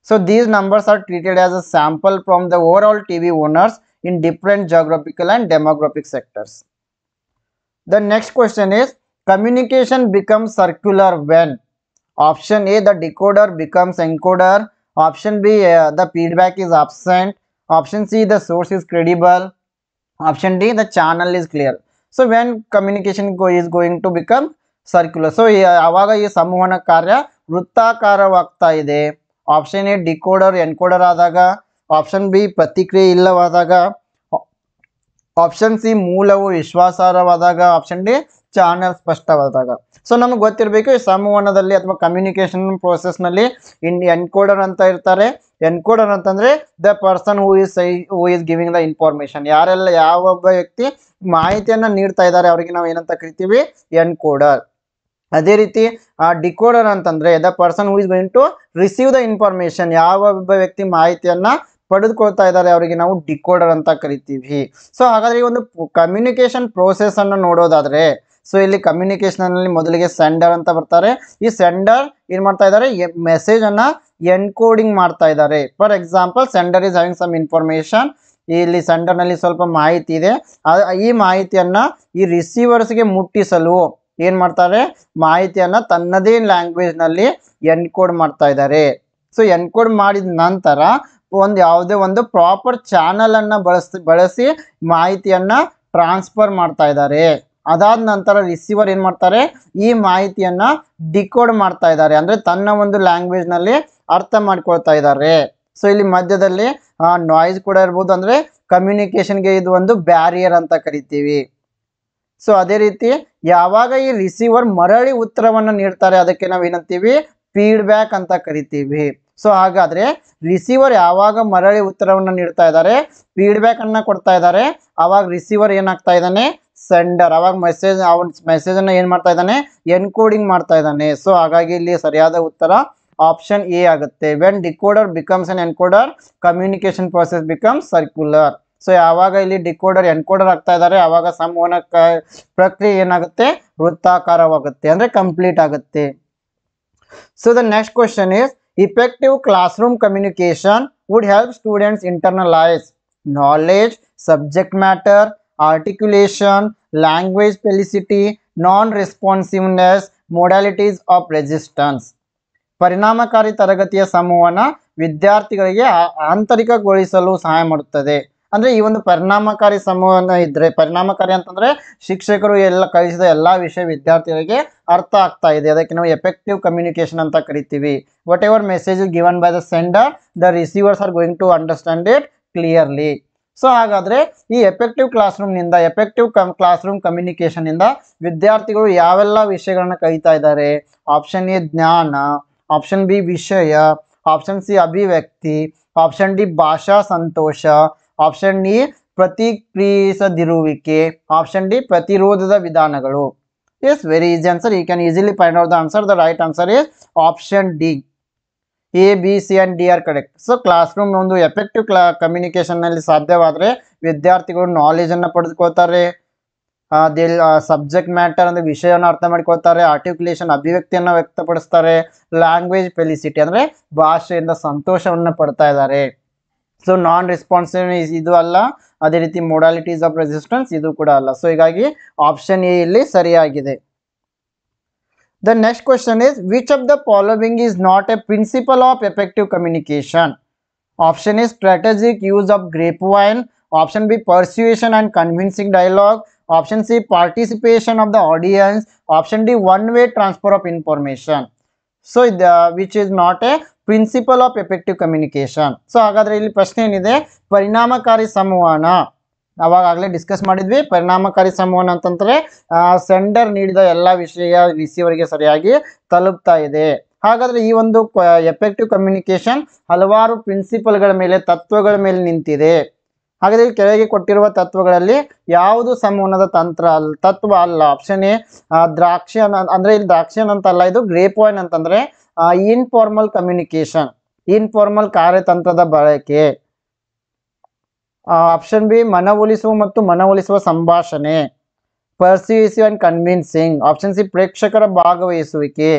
So these numbers are treated as a sample from the over all TV owners in different geographical and demographic sectors. The next question is, communication becomes circular when? Option A, the decoder becomes encoder, option B, the feedback is absent, option C, the source is credible, option D, the channel is clear. So when communication is going to become circular, so ಆವಾಗ ಈ ಸಂವಹನ ಕಾರ್ಯ ವೃತ್ತಾಕಾರವಾಗ್ತಾ ಇದೆ. Option A decoder encoder ಆದಾಗ, option B ಪ್ರತಿಕ್ರಿಯೆ ಇಲ್ಲವಾದಾಗ, option C ಮೂಲವು ವಿಶ್ವಾಸಾರ್ಹವಾದಾಗ, option D channel ಸ್ಪಷ್ಟವಾದಾಗ. So ನಮಗೆ ಗೊತ್ತಿರಬೇಕು, ಈ ಸಂವಹನದಲ್ಲಿ ಅಥವಾ ಕಮ್ಯುನಿಕೇಶನ್ ಪ್ರೋಸೆಸ್ ನಲ್ಲಿ ಎನ್ಕೋಡರ್ ಅಂತ ಇರ್ತಾರೆ. ಎನ್ಕೋಡರ್ ಅಂತಂದ್ರೆ the person who is giving the information. ಯಾವೊಬ್ಬ ವ್ಯಕ್ತಿ ಮಾಹಿತಿಯನ್ನ ನೀಡ್ತಾ ಇದ್ದಾರೆ ಅವರಿಗೆ ನಾವು ಏನಂತ ಕರಿತೀವಿ, ಎನ್ಕೋಡರ್. ಅದೇ ರೀತಿ ಡಿಕೋಡರ್ ಅಂತಂದ್ರೆ the person who is going to receive the information. ಯಾವೊಬ್ಬ ವ್ಯಕ್ತಿ ಮಾಹಿತಿಯನ್ನ ಪಡೆದುಕೊಳ್ತಾ ಇದ್ದಾರೆ ಅವರಿಗೆ ನಾವು ಡಿಕೋಡರ್ ಅಂತ ಕರಿತೀವಿ. ಸೊ ಹಾಗಾದ್ರೆ ಈ ಒಂದು ಕಮ್ಯುನಿಕೇಶನ್ ಪ್ರೋಸೆಸ್ ಅನ್ನು ನೋಡೋದಾದ್ರೆ, ಸೊ ಇಲ್ಲಿ ಕಮ್ಯುನಿಕೇಶನ್ ಅಲ್ಲಿ ಮೊದಲಿಗೆ ಸೆಂಡರ್ ಅಂತ ಬರ್ತಾರೆ. ಈ ಸೆಂಡರ್ ಏನ್ ಮಾಡ್ತಾ ಇದ್ದಾರೆ, ಮೆಸೇಜ್ ಅನ್ನ ಎನ್ಕೋಡಿಂಗ್ ಮಾಡ್ತಾ ಇದ್ದಾರೆ. For example, sender is having some information. ಇಲ್ಲಿ ಸೆಂಡರ್ ನಲ್ಲಿ ಸ್ವಲ್ಪ ಮಾಹಿತಿ ಇದೆ. ಈ ಮಾಹಿತಿಯನ್ನ ಈ ರಿಸೀವರ್ಸ್ಗೆ ಮುಟ್ಟಿಸಲು ಏನ್ ಮಾಡ್ತಾರೆ, ಮಾಹಿತಿಯನ್ನ ತನ್ನದೇ ಲ್ಯಾಂಗ್ವೇಜ್ ನಲ್ಲಿ ಎನ್ಕೋಡ್ ಮಾಡ್ತಾ ಇದ್ದಾರೆ. ಸೊ ಎನ್ಕೋಡ್ ಮಾಡಿದ ನಂತರ ಯಾವುದೇ ಒಂದು ಪ್ರಾಪರ್ ಚಾನಲ್ ಅನ್ನ ಬಳಸಿ ಮಾಹಿತಿಯನ್ನ ಟ್ರಾನ್ಸ್ಫರ್ ಮಾಡ್ತಾ ಇದ್ದಾರೆ. ಅದಾದ ನಂತರ ರಿಸೀವರ್ ಏನ್ ಮಾಡ್ತಾರೆ, ಈ ಮಾಹಿತಿಯನ್ನ ಡಿಕೋಡ್ ಮಾಡ್ತಾ ಇದ್ದಾರೆ, ಅಂದ್ರೆ ತನ್ನ ಒಂದು ಲ್ಯಾಂಗ್ವೇಜ್ ನಲ್ಲಿ ಅರ್ಥ ಮಾಡ್ಕೊಳ್ತಾ ಇದ್ದಾರೆ. ಸೊ ಇಲ್ಲಿ ಮಧ್ಯದಲ್ಲಿ ನಾಯ್ಸ್ ಕೂಡ ಇರ್ಬೋದು, ಅಂದ್ರೆ ಕಮ್ಯುನಿಕೇಶನ್ಗೆ ಇದು ಒಂದು ಬ್ಯಾರಿಯರ್ ಅಂತ ಕರಿತೀವಿ. ಸೊ ಅದೇ ರೀತಿ ಯಾವಾಗ ಈ ರಿಸೀವರ್ ಮರಳಿ ಉತ್ತರವನ್ನ ನೀಡ್ತಾರೆ ಅದಕ್ಕೆ ನಾವು ಏನಂತೀವಿ, ಫೀಡ್ಬ್ಯಾಕ್ ಅಂತ ಕರಿತೀವಿ. ಸೊ ಹಾಗಾದ್ರೆ ರಿಸೀವರ್ ಯಾವಾಗ ಮರಳಿ ಉತ್ತರವನ್ನ ನೀಡ್ತಾ ಇದ್ದಾರೆ, ಫೀಡ್ಬ್ಯಾಕ್ ಅನ್ನ ಕೊಡ್ತಾ ಇದ್ದಾರೆ, ಅವಾಗ ರಿಸೀವರ್ ಏನಾಗ್ತಾ ಇದ್ದಾನೆ, ಸೆಂಡರ್ ಅವಾಗ ಮೆಸೇಜ್ ಅನ್ನ ಏನ್ ಮಾಡ್ತಾ ಇದ್ದಾನೆ, ಎನ್ಕೋಡಿಂಗ್ ಮಾಡ್ತಾ ಇದ್ದಾನೆ. ಸೊ ಹಾಗಾಗಿ ಇಲ್ಲಿ ಸರಿಯಾದ ಉತ್ತರ ಆಪ್ಷನ್ ಎ ಆಗುತ್ತೆ. When decoder becomes N encoder, communication process becomes circular. So ಯಾವಾಗ ಇಲ್ಲಿ ಡಿಕೋಡರ್ ಎನ್ಕೋಡರ್ ಆಗ್ತಾ ಇದ್ದಾರೆ ಅವಾಗ ಸಂವಹನ ಪ್ರಕ್ರಿಯೆ ಏನಾಗುತ್ತೆ, ವೃತ್ತಾಕಾರವಾಗುತ್ತೆ, ಅಂದ್ರೆ ಕಂಪ್ಲೀಟ್ ಆಗುತ್ತೆ. So the next question is, effective classroom communication would help students internalize knowledge, subject matter, articulation, language felicity, non-responsiveness, modalities of resistance. ಪರಿಣಾಮಕಾರಿ ತರಗತಿಯ ಸಂವಹನ ವಿದ್ಯಾರ್ಥಿಗಳಿಗೆ ಆಂತರಿಕಗೊಳಿಸಲು ಸಹಾಯ ಮಾಡುತ್ತದೆ. ಅಂದ್ರೆ ಈ ಒಂದು ಪರಿಣಾಮಕಾರಿ ಸಂವಹನ ಇದ್ರೆ, ಪರಿಣಾಮಕಾರಿ ಅಂತಂದ್ರೆ ಶಿಕ್ಷಕರು ಎಲ್ಲ ಕಲಿಸಿದ ಎಲ್ಲಾ ವಿಷಯ ವಿದ್ಯಾರ್ಥಿಗಳಿಗೆ ಅರ್ಥ ಆಗ್ತಾ ಇದೆ, ಅದಕ್ಕೆ ನಾವು ಎಫೆಕ್ಟಿವ್ ಕಮ್ಯುನಿಕೇಶನ್ ಅಂತ ಕರಿತೀವಿ. Whatever message is given by the sender, the receivers are going to understand it clearly. So ಹಾಗಾದ್ರೆ ಈ ಎಫೆಕ್ಟಿವ್ ಕ್ಲಾಸ್ ರೂಮ್ನಿಂದ, ಎಫೆಕ್ಟಿವ್ ಕ್ಲಾಸ್ ರೂಮ್ ಕಮ್ಯುನಿಕೇಶನ್ ಇಂದ ವಿದ್ಯಾರ್ಥಿಗಳು ಯಾವೆಲ್ಲ ವಿಷಯಗಳನ್ನ ಕಲಿತಾ ಇದ್ದಾರೆ? ಆಪ್ಷನ್ ಎ ಜ್ಞಾನ, ಆಪ್ಷನ್ ಬಿ ವಿಷಯ, ಆಪ್ಷನ್ ಸಿ ಅಭಿವ್ಯಕ್ತಿ, ಆಪ್ಷನ್ ಡಿ ಭಾಷಾ ಸಂತೋಷ, ಆಪ್ಷನ್ ಡಿ ಪ್ರತಿಕ್ರಿಯಿಸದಿರುವಿಕೆ, ಆಪ್ಷನ್ ಡಿ ಪ್ರತಿರೋಧದ ವಿಧಾನಗಳು. Yes, very easy answer. You can easily find out the answer. The right answer is option D. A, B, C and D R correct. So class room ಒಂದು effective ಕಮ್ಯುನಿಕೇಶನ್ನಲ್ಲಿ ಸಾಧ್ಯವಾದರೆ ವಿದ್ಯಾರ್ಥಿಗಳು ನಾಲೆಜನ್ನು ಪಡೆದುಕೊಳ್ತಾರೆ, subject matter ಅಂದರೆ ವಿಷಯವನ್ನು ಅರ್ಥ ಮಾಡ್ಕೊಳ್ತಾರೆ, articulation ಅಭಿವ್ಯಕ್ತಿಯನ್ನು ವ್ಯಕ್ತಪಡಿಸ್ತಾರೆ, language felicity ಅಂದರೆ ಭಾಷೆಯಿಂದ ಸಂತೋಷವನ್ನು ಪಡ್ತಾ ಇದ್ದಾರೆ. ಸೊ ನಾನ್ ರೆಸ್ಪಾನ್ಸಿವ್ ಇದು ಅಲ್ಲ, ಅದೇ ರೀತಿ ಮೊಡಾಲಿಟೀಸ್ ಆಫ್ ರೆಸಿಸ್ಟೆನ್ಸ್ ಇದು ಕೂಡ ಅಲ್ಲ. ಸೊ ಹೀಗಾಗಿ ಆಪ್ಷನ್ ಎ ಇಲ್ಲಿ ಸರಿಯಾಗಿದೆ. The next question is, which of the following is not a principle of effective communication? Option A, strategic use of grapevine. Option B, persuasion and convincing dialogue. Option C, participation of the audience. Option D, one-way transfer of information. So which is not a principle of effective communication. So ಹಾಗಾದ್ರೆ ಇಲ್ಲಿ ಪ್ರಶ್ನೆ ಏನಿದೆ? ಪರಿಣಾಮಕಾರಿ ಸಂವಹನ ಅವಾಗಲೇ discuss ಮಾಡಿದ್ವಿ. ಪರಿಣಾಮಕಾರಿ ಸಂವಹನ ಅಂತಂದ್ರೆ ಸೆಂಡರ್ ನೀಡಿದ ಎಲ್ಲ ವಿಷಯ ರಿಸೀವರ್ಗೆ ಸರಿಯಾಗಿ ತಲುಪ್ತಾ ಇದೆ. ಹಾಗಾದ್ರೆ ಈ ಒಂದು ಎಫೆಕ್ಟಿವ್ ಕಮ್ಯುನಿಕೇಶನ್ ಹಲವಾರು ಪ್ರಿನ್ಸಿಪಲ್ಗಳ ಮೇಲೆ, ತತ್ವಗಳ ಮೇಲೆ ನಿಂತಿದೆ. ಹಾಗಾದ್ರೆ ಕೆಳಗೆ ಕೊಟ್ಟಿರುವ ತತ್ವಗಳಲ್ಲಿ ಯಾವುದು ಸಂವಹನದ ತತ್ವ ಅಲ್ಲ? ಆಪ್ಷನ್ ಎ ದ್ರಾಕ್ಷಿಯನ್, ಅಂದ್ರೆ ಇಲ್ಲಿ ದ್ರಾಕ್ಷಿಯನ್ ಅಂತಲ್ಲ, ಇದು ಗ್ರೇಪ್ ವೈನ್ ಅಂತಂದ್ರೆ ಇನ್ಫಾರ್ಮಲ್ ಕಮ್ಯುನಿಕೇಶನ್, ಇನ್ಫಾರ್ಮಲ್ ಕಾರ್ಯತಂತ್ರದ ಬಳಕೆ. ಆಪ್ಷನ್ ಬಿ ಮನವೊಲಿಸುವ ಮತ್ತು ಮನವೊಲಿಸುವ ಸಂಭಾಷಣೆ, ಪರ್ಸ್ಯೂಸಿವ್ ಅಂಡ್ ಕನ್ವಿನ್ಸಿಂಗ್. ಆಪ್ಷನ್ ಸಿ ಪ್ರೇಕ್ಷಕರ ಭಾಗವಹಿಸುವಿಕೆ.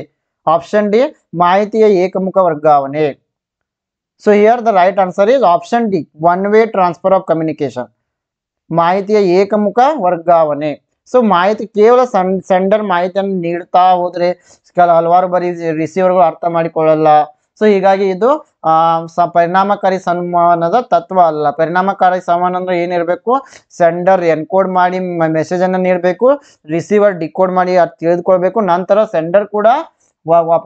ಆಪ್ಷನ್ ಡಿ ಮಾಹಿತಿಯ ಏಕಮುಖ ವರ್ಗಾವಣೆ. So here the right answer is option D, one way transfer of communication, ಮಾಹಿತಿಯ ಏಕಮುಖ ವರ್ಗಾವಣೆ. ಸೊ ಮಾಹಿತಿ ಕೇವಲ ಸೆಂಡರ್ ಮಾಹಿತಿಯನ್ನು ನೀಡ್ತಾ ಹೋದ್ರೆ ಹಲವಾರು ಬಾರಿ ರಿಸೀವರ್ಗಳು ಅರ್ಥ ಮಾಡಿಕೊಳ್ಳಲ್ಲ. ಸೊ ಹೀಗಾಗಿ ಇದು ಪರಿಣಾಮಕಾರಿ ಸಂವಹನದ ತತ್ವ ಅಲ್ಲ. ಪರಿಣಾಮಕಾರಿ ಸಂವಹನ ಅಂದ್ರೆ ಏನಿರಬೇಕು? ಸೆಂಡರ್ ಎನ್ಕೋಡ್ ಮಾಡಿ ಮೆಸೇಜನ್ನು ನೀಡಬೇಕು, ರಿಸೀವರ್ ಡಿಕೋಡ್ ಮಾಡಿ ತಿಳಿದುಕೊಳ್ಬೇಕು, ನಂತರ ಸೆಂಡರ್ ಕೂಡ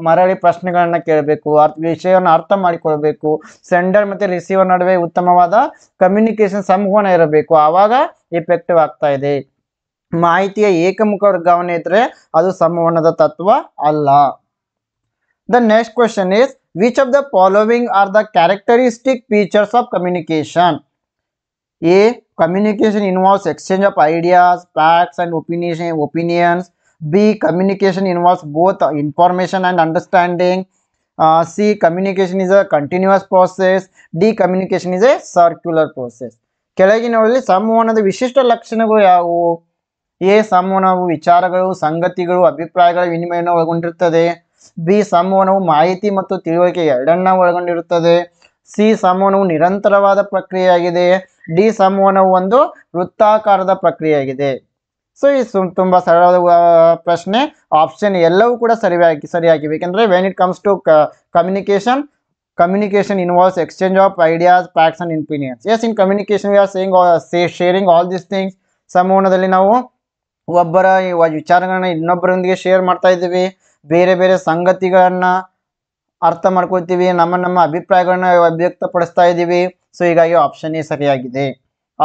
ಮರಳಿ ಪ್ರಶ್ನೆಗಳನ್ನ ಕೇಳಬೇಕು, ವಿಷಯವನ್ನು ಅರ್ಥ ಮಾಡಿಕೊಳ್ಬೇಕು. ಸೆಂಡರ್ ಮತ್ತೆ ರಿಸೀವರ್ ನಡುವೆ ಉತ್ತಮವಾದ ಕಮ್ಯುನಿಕೇಶನ್ ಸಂವಹನ ಇರಬೇಕು, ಆವಾಗ ಎಫೆಕ್ಟಿವ್ ಆಗ್ತಾ ಇದೆ. ಮಾಹಿತಿಯ ಏಕಮುಖ ವರ್ಗಾವಣೆ ಇದ್ರೆ ಅದು ಸಂವಹನದ ತತ್ವ ಅಲ್ಲ. The next question is, which of the following are the characteristic features of communication? A, communication involves exchange of ideas, facts and opinions. B, communication involves both information and understanding. C, communication is a continuous process. D, communication is a circular process. ಕೆಳಗಿನವರಲ್ಲಿ ಸಂವಹನದ ವಿಶಿಷ್ಟ ಲಕ್ಷಣಗಳು ಯಾವುವು? A, ಸಂವಹನವು ವಿಚಾರಗಳು, ಸಂಗತಿಗಳು, ಅಭಿಪ್ರಾಯಗಳ ವಿನಿಮಯವನ್ನು ಒಳಗೊಂಡಿರುತ್ತದೆ. B, ಸಂವಹನವು ಮಾಹಿತಿ ಮತ್ತು ತಿಳುವಳಿಕೆ ಎರಡನ್ನ ಒಳಗೊಂಡಿರುತ್ತದೆ. ಸಿ, ಸಂವಹನವು ನಿರಂತರವಾದ ಪ್ರಕ್ರಿಯೆಯಾಗಿದೆ. ಡಿ, ಸಂವಹನವು ಒಂದು ವೃತ್ತಾಕಾರದ ಪ್ರಕ್ರಿಯೆಯಾಗಿದೆ. ಸೊ ಈ ತುಂಬಾ ಸರಳವಾದ ಪ್ರಶ್ನೆ. ಆಪ್ಷನ್ ಎಲ್ಲವೂ ಕೂಡ ಸರಿಯಾಗಿವೆ. ಯಾಕೆಂದ್ರೆ when it comes to communication involves exchange of ideas, facts and opinions. Yes, in communication we are sharing all these things. ಸಂವಹನದಲ್ಲಿ ನಾವು ಒಬ್ಬರ ವಿಚಾರಗಳನ್ನ ಇನ್ನೊಬ್ಬರೊಂದಿಗೆ ಶೇರ್ ಮಾಡ್ತಾ ಇದ್ದೀವಿ, ಬೇರೆ ಬೇರೆ ಸಂಗತಿಗಳನ್ನ ಅರ್ಥ ಮಾಡ್ಕೊಳ್ತೀವಿ, ನಮ್ಮ ಅಭಿಪ್ರಾಯಗಳನ್ನ ಅಭಿವ್ಯಕ್ತಪಡಿಸ್ತಾ ಇದ್ದೀವಿ. ಸೊ ಹೀಗಾಗಿ ಆಪ್ಷನ್ ಎ ಸರಿಯಾಗಿದೆ.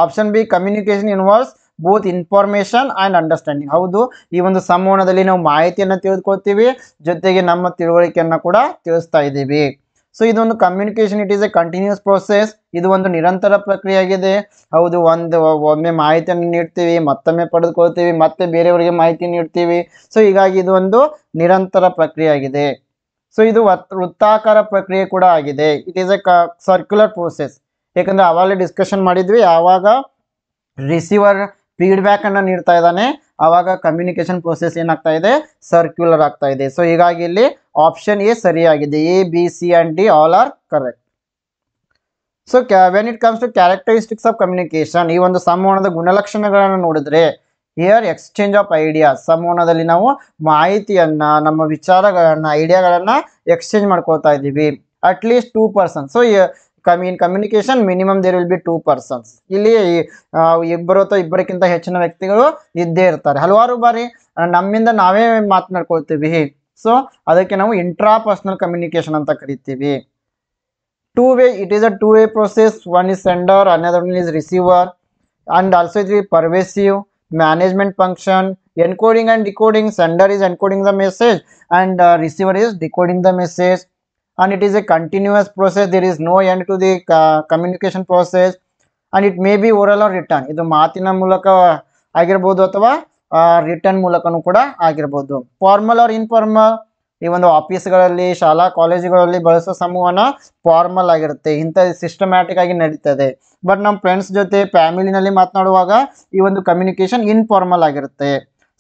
Option B, communication involves both information and understanding. ಹೌದು, ಈ ಒಂದು ಸಂವಹನದಲ್ಲಿ ನಾವು ಮಾಹಿತಿಯನ್ನು ತಿಳಿದುಕೊಳ್ತೀವಿ, ಜೊತೆಗೆ ನಮ್ಮ ತಿಳುವಳಿಕೆಯನ್ನು ಕೂಡ ತಿಳಿಸ್ತಾ ಇದ್ದೀವಿ. ಸೊ ಇದೊಂದು communication, it is a continuous process. ಇದು ಒಂದು ನಿರಂತರ ಪ್ರಕ್ರಿಯೆಯಾಗಿದೆ. ಹೌದು, ಒಮ್ಮೆ ಮಾಹಿತಿಯನ್ನು ನೀಡ್ತೀವಿ, ಮತ್ತೊಮ್ಮೆ ಪಡೆದುಕೊಳ್ತೀವಿ, ಮತ್ತೆ ಬೇರೆಯವರಿಗೆ ಮಾಹಿತಿ ನೀಡ್ತೀವಿ. ಸೊ ಹೀಗಾಗಿ ಇದು ಒಂದು ನಿರಂತರ ಪ್ರಕ್ರಿಯೆಯಾಗಿದೆ. ಸೊ ಇದು ವೃತ್ತಾಕಾರ ಪ್ರಕ್ರಿಯೆ ಕೂಡ ಆಗಿದೆ. It is A circular process. ಯಾಕಂದ್ರೆ ಅವಾಗಲೇ ಡಿಸ್ಕಷನ್ ಮಾಡಿದ್ವಿ, ಆವಾಗ ರಿಸೀವರ್ ಫೀಡ್ಬ್ಯಾಕ್ ಅನ್ನು ನೀಡ್ತಾ ಇದ್ದಾನೆ, ಆವಾಗ ಕಮ್ಯುನಿಕೇಶನ್ ಪ್ರೋಸೆಸ್ ಏನಾಗ್ತಾ ಇದೆ? ಸರ್ಕ್ಯುಲರ್ ಆಗ್ತಾ ಇದೆ. ಸೊ ಹೀಗಾಗಿ ಇಲ್ಲಿ ಆಪ್ಷನ್ ಎ ಸರಿಯಾಗಿದೆ. A, B, C and D all are correct. So when it comes to characteristics of communication, ಈ ಒಂದು ಸಂವಹನದ ಗುಣಲಕ್ಷಣಗಳನ್ನು ನೋಡಿದ್ರೆ, ಹಿಯರ್ ಎಕ್ಸ್ಚೇಂಜ್ ಆಫ್ ಐಡಿಯಾಸ್, ಸಂವಹನದಲ್ಲಿ ನಾವು ಮಾಹಿತಿಯನ್ನ, ನಮ್ಮ ವಿಚಾರಗಳನ್ನ, ಐಡಿಯಾಗಳನ್ನ ಎಕ್ಸ್ಚೇಂಜ್ ಮಾಡ್ಕೊಳ್ತಾ ಇದ್ದೀವಿ. At least 2 person. So in communication minimum there will be 2 persons. ಇಲ್ಲಿ ಇಬ್ಬರು ಅಥವಾ ಇಬ್ಬರಕ್ಕಿಂತ ಹೆಚ್ಚಿನ ವ್ಯಕ್ತಿಗಳು ಇದ್ದೇ ಇರ್ತಾರೆ. ಹಲವಾರು ಬಾರಿ ನಮ್ಮಿಂದ ನಾವೇ ಮಾತನಾಡ್ಕೊಳ್ತೀವಿ. ಸೊ ಅದಕ್ಕೆ ನಾವು ಇಂಟ್ರಾ ಪರ್ಸನಲ್ ಕಮ್ಯುನಿಕೇಶನ್ ಅಂತ ಕರಿತೀವಿ. Two way, it is a two-way process. One is sender, another one is receiver, and also it is pervasive management function, encoding and decoding. Sender is encoding the message and receiver is decoding the message, and it is a continuous process. There is no end to the communication process, and it may be oral or written. ಇದು ಮಾತಿನ ಮೂಲಕ ಆಗಿರಬಹುದು ಅಥವಾ return ಮೂಲಕನೂ ಕೂಡ ಆಗಿರಬಹುದು. Formal R informal, ಈ ಒಂದು ಆಫೀಸ್ಗಳಲ್ಲಿ ಶಾಲಾ ಕಾಲೇಜುಗಳಲ್ಲಿ ಬಳಸೋ ಸಂವಹನ ಫಾರ್ಮಲ್ ಆಗಿರುತ್ತೆ, ಇಂಥ ಸಿಸ್ಟಮ್ಯಾಟಿಕ್ ಆಗಿ ನಡೀತದೆ. ಬಟ್ ನಮ್ಮ ಫ್ರೆಂಡ್ಸ್ ಜೊತೆ ಫ್ಯಾಮಿಲಿನಲ್ಲಿ ಮಾತನಾಡುವಾಗ ಈ ಒಂದು ಕಮ್ಯುನಿಕೇಶನ್ ಇನ್ಫಾರ್ಮಲ್ ಆಗಿರುತ್ತೆ.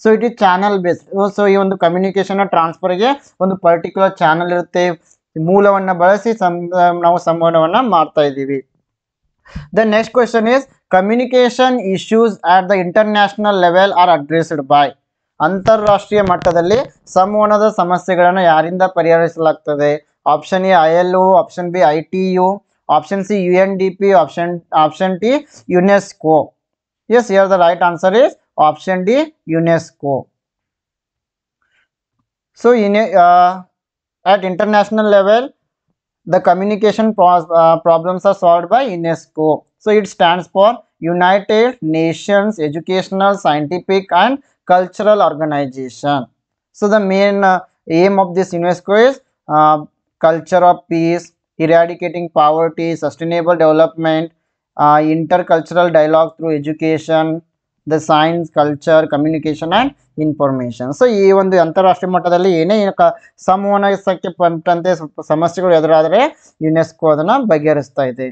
So it is channel based. So ಈ ಒಂದು ಕಮ್ಯುನಿಕೇಶನ್ ಟ್ರಾನ್ಸ್ಫರ್ಗೆ ಒಂದು ಪರ್ಟಿಕ್ಯುಲರ್ ಚಾನಲ್ ಇರುತ್ತೆ, ಮೂಲವನ್ನು ಬಳಸಿ ನಾವು ಸಂವಹನವನ್ನು ಮಾಡ್ತಾ ಇದ್ದೀವಿ. The next question is communication issues at the international level are addressed by. ಅಂತಾರಾಷ್ಟ್ರೀಯ ಮಟ್ಟದಲ್ಲಿ ಸಂವಹನದ ಸಮಸ್ಯೆಗಳನ್ನು ಯಾರಿಂದ ಪರಿಹರಿಸಲಾಗ್ತದೆ? Option A ILO, option B ITU, option C UNDP, option D UNESCO. Yes, here the right answer is option D, UNESCO. So at international level the communication problems are solved by UNESCO. So it stands for United Nations Educational, Scientific and Cultural Organization. So the main aim of this UNESCO is culture of peace, eradicating poverty, sustainable development, intercultural dialogue through education, the science, culture, communication and information. So ಈ ಒಂದು ಅಂತಾರಾಷ್ಟ್ರೀಯ ಮಟ್ಟದಲ್ಲಿ ಏನೇ ಸಂವಹನಕ್ಕೆ ಪಟ್ಟಂತೆ ಸಮಸ್ಯೆಗಳು ಎದುರಾದರೆ UNESCO ಅದನ್ನು ಬಗೆಹರಿಸ್ತಾ ಇದೆ.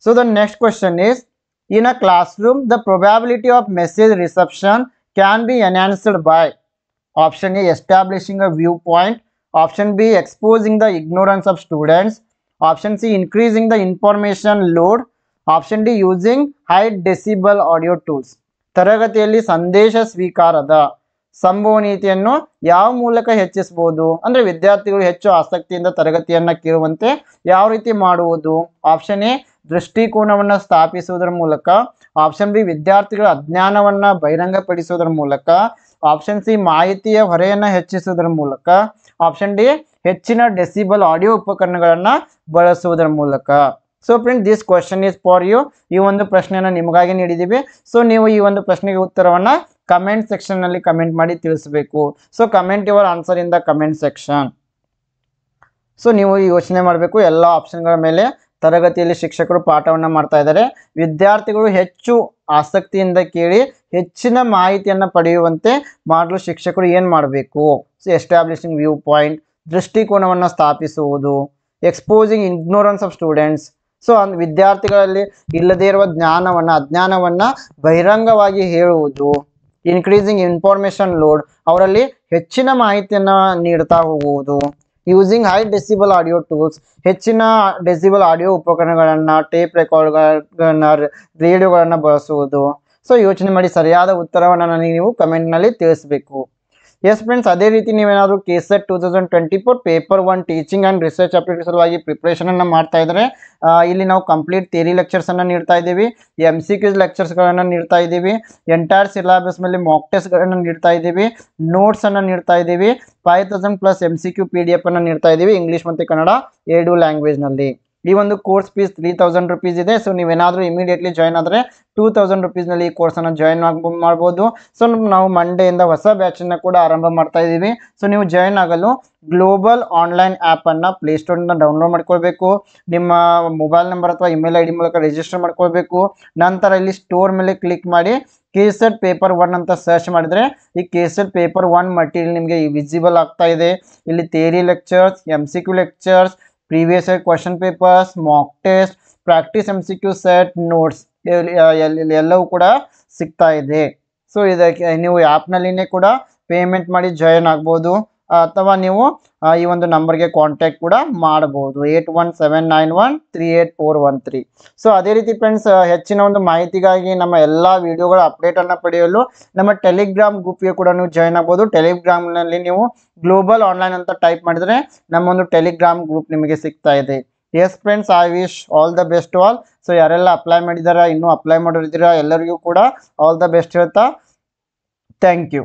So the next question is, in a classroom the probability of message reception can be enhanced by option A, establishing a viewpoint, option B, exposing the ignorance of students, option C, increasing the information load, option D, using high decibel audio tools. ತರಗತಿಯಲ್ಲಿ ಸಂದೇಶ ಸ್ವೀಕಾರದ ಸಂಭವನೀಯತೆಯನ್ನು ಯಾವ ಮೂಲಕ ಹೆಚ್ಚಿಸಬಹುದು? ಅಂದರೆ ವಿದ್ಯಾರ್ಥಿಗಳು ಹೆಚ್ಚು ಆಸಕ್ತಿಯಿಂದ ತರಗತಿಯನ್ನು ಕೇಳುವಂತೆ ಯಾವ ರೀತಿ ಮಾಡುವುದು? ಆಪ್ಷನ್ ಎ, ದೃಷ್ಟಿಕೋನವನ್ನು ಸ್ಥಾಪಿಸುವುದರ ಮೂಲಕ, ಆಪ್ಷನ್ ಬಿ, ವಿದ್ಯಾರ್ಥಿಗಳ ಅಜ್ಞಾನವನ್ನು ಬಹಿರಂಗಪಡಿಸುವುದರ ಮೂಲಕ, ಆಪ್ಷನ್ ಸಿ, ಮಾಹಿತಿಯ ಹೊರೆಯನ್ನು ಹೆಚ್ಚಿಸುವುದರ ಮೂಲಕ, ಆಪ್ಷನ್ ಡಿ, ಹೆಚ್ಚಿನ ಡೆಸಿಬಲ್ ಆಡಿಯೋ ಉಪಕರಣಗಳನ್ನು ಬಳಸುವುದರ ಮೂಲಕ. So friend, this question is for you. ಈ ಒಂದು ಪ್ರಶ್ನೆಯನ್ನು ನಿಮಗಾಗಿ ನೀಡಿದ್ದೀವಿ. ಸೊ ನೀವು ಈ ಒಂದು ಪ್ರಶ್ನೆಗೆ ಉತ್ತರವನ್ನು ಕಮೆಂಟ್ ಸೆಕ್ಷನ್ನಲ್ಲಿ ಕಮೆಂಟ್ ಮಾಡಿ ತಿಳಿಸಬೇಕು. So comment your answer in the comment section. So ನೀವು ಯೋಚನೆ ಮಾಡಬೇಕು, ಎಲ್ಲ ಆಪ್ಷನ್ಗಳ ಮೇಲೆ ತರಗತಿಯಲ್ಲಿ ಶಿಕ್ಷಕರು ಪಾಠವನ್ನು ಮಾಡ್ತಾ ಇದ್ದಾರೆ, ವಿದ್ಯಾರ್ಥಿಗಳು ಹೆಚ್ಚು ಆಸಕ್ತಿಯಿಂದ ಕೇಳಿ ಹೆಚ್ಚಿನ ಮಾಹಿತಿಯನ್ನು ಪಡೆಯುವಂತೆ ಮಾಡಲು ಶಿಕ್ಷಕರು ಏನು ಮಾಡಬೇಕು? ಸೊ ಎಸ್ಟಾಬ್ಲಿಷಿಂಗ್ ವ್ಯೂ ಪಾಯಿಂಟ್, ದೃಷ್ಟಿಕೋನವನ್ನು ಸ್ಥಾಪಿಸುವುದು, exposing ignorance of students. So ವಿದ್ಯಾರ್ಥಿಗಳಲ್ಲಿ ಇಲ್ಲದೇ ಇರುವ ಅಜ್ಞಾನವನ್ನು ಬಹಿರಂಗವಾಗಿ ಹೇಳುವುದು, ಇನ್ಕ್ರೀಸಿಂಗ್ ಇನ್ಫಾರ್ಮೇಷನ್ ಲೋಡ್, ಅವರಲ್ಲಿ ಹೆಚ್ಚಿನ ಮಾಹಿತಿಯನ್ನು ನೀಡ್ತಾ ಹೋಗುವುದು, using high decibel audio tools, ಹೆಚ್ಚಿನ ಡೆಸಿಬಲ್ ಆಡಿಯೋ ಉಪಕರಣಗಳನ್ನು, ಟೇಪ್ ರೆಕಾರ್ಡ್ಗಳನ್ನು, ರೇಡಿಯೋಗಳನ್ನು ಬಳಸುವುದು. ಸೊ ಯೋಚನೆ ಮಾಡಿ ಸರಿಯಾದ ಉತ್ತರವನ್ನು ನನಗೆ ನೀವು ಕಮೆಂಟ್ನಲ್ಲಿ ತಿಳಿಸಬೇಕು. ಎಸ್ ಫ್ರೆಂಡ್ಸ್, ಅದೇ ರೀತಿ ನೀವೇನಾದರೂ KSET 2024 paper 1 teaching and research application ಸಲುವಾಗಿ ಪ್ರಿಪ್ರೇಷನನ್ನು ಮಾಡ್ತಾ ಇದ್ದಾರೆ. ಇಲ್ಲಿ ನಾವು ಕಂಪ್ಲೀಟ್ ಥಿಯರಿ ಲೆಕ್ಚರ್ಸನ್ನು ನೀಡ್ತಾ ಇದ್ದೀವಿ, MCQs ಲೆಕ್ಚರ್ಸ್ಗಳನ್ನು ನೀಡ್ತಾ ಇದ್ದೀವಿ, ಎಂಟೈರ್ ಸಿಲೆಬಸ್ ಮೇಲೆ ಮಾಕ್ ಟೆಸ್ಟ್ಗಳನ್ನು ನೀಡ್ತಾ ಇದ್ದೀವಿ, ನೋಟ್ಸನ್ನು ನೀಡ್ತಾ ಇದ್ದೀವಿ, 5000+ MCQ PDF ಅನ್ನು ನೀಡ್ತಾ ಇದ್ದೀವಿ, ಇಂಗ್ಲೀಷ್ ಮತ್ತು ಕನ್ನಡ 2 ಲ್ಯಾಂಗ್ವೇಜ್ನಲ್ಲಿ. ಈ ಒಂದು ಕೋರ್ಸ್ ಫೀಸ್ 3000 rupees ಇದೆ. ಸೊ ನೀವೇನಾದರೂ ಇಮಿಡಿಯೇಟ್ಲಿ ಜಾಯ್ನ್ ಆದರೆ 2000 rupeesನಲ್ಲಿ ಈ ಕೋರ್ಸನ್ನು ಜಾಯ್ನ್ ಮಾಡ್ಬೋದು. ಸೊ ನಾವು ಮಂಡೆಯಿಂದ ಹೊಸ ಬ್ಯಾಚನ್ನು ಕೂಡ ಆರಂಭ ಮಾಡ್ತಾ ಇದ್ದೀವಿ. ಸೊ ನೀವು ಜಾಯ್ನ್ ಆಗಲು ಗ್ಲೋಬಲ್ ಆನ್ಲೈನ್ ಆ್ಯಪನ್ನು ಪ್ಲೇಸ್ಟೋರಿಂದ ಡೌನ್ಲೋಡ್ ಮಾಡ್ಕೊಳ್ಬೇಕು, ನಿಮ್ಮ ಮೊಬೈಲ್ ನಂಬರ್ ಅಥವಾ ಇಮೇಲ್ ID ಮೂಲಕ ರಿಜಿಸ್ಟರ್ ಮಾಡ್ಕೊಳ್ಬೇಕು. ನಂತರ ಇಲ್ಲಿ ಸ್ಟೋರ್ ಮೇಲೆ ಕ್ಲಿಕ್ ಮಾಡಿ KSET ಪೇಪರ್ 1 ಅಂತ ಸರ್ಚ್ ಮಾಡಿದರೆ ಈ KSET ಪೇಪರ್ 1 ಮಟೀರಿಯಲ್ ನಿಮಗೆ ವಿಸಿಬಲ್ ಆಗ್ತಾ ಇದೆ. ಇಲ್ಲಿ theory lectures, MCQ lectures, previous year question papers, mock test, practice MCQ set, notes ಎಲ್ಲವೂ ಕೂಡ ಸಿಗ್ತಾ ಇದೆ. ಸೊ ಇದಕ್ಕೆ ನೀವು ಆ್ಯಪ್ನಲ್ಲಿನೇ ಕೂಡ ಪೇಮೆಂಟ್ ಮಾಡಿ ಜಾಯಿನ್ ಆಗ್ಬೋದು, ಅಥವಾ ನೀವು ಈ ಒಂದು ನಂಬರ್ಗೆ ಕಾಂಟ್ಯಾಕ್ಟ್ ಕೂಡ ಮಾಡಬಹುದು, 817991384113. ಸೊ ಅದೇ ರೀತಿ ಫ್ರೆಂಡ್ಸ್, ಹೆಚ್ಚಿನ ಒಂದು ಮಾಹಿತಿಗಾಗಿ ನಮ್ಮ ಎಲ್ಲ ವಿಡಿಯೋಗಳ ಅಪ್ಡೇಟನ್ನು ಪಡೆಯಲು ನಮ್ಮ ಟೆಲಿಗ್ರಾಮ್ ಗ್ರೂಪ್ಗೆ ಕೂಡ ನೀವು ಜಾಯ್ನ್ ಆಗ್ಬೋದು. ಟೆಲಿಗ್ರಾಮ್ನಲ್ಲಿ ನೀವು ಗ್ಲೋಬಲ್ ಆನ್ಲೈನ್ ಅಂತ ಟೈಪ್ ಮಾಡಿದರೆ ನಮ್ಮ ಒಂದು ಟೆಲಿಗ್ರಾಮ್ ಗ್ರೂಪ್ ನಿಮಗೆ ಸಿಗ್ತಾ ಇದೆ. S friends, I wish all the best all. So ಯಾರೆಲ್ಲ ಅಪ್ಲೈ ಮಾಡಿದಾರ, ಇನ್ನೂ ಅಪ್ಲೈ ಮಾಡೋರಿದ್ದೀರಾ, ಎಲ್ಲರಿಗೂ ಕೂಡ ಆಲ್ ದ ಬೆಸ್ಟ್ ಹೇಳ್ತಾ ಥ್ಯಾಂಕ್ ಯು.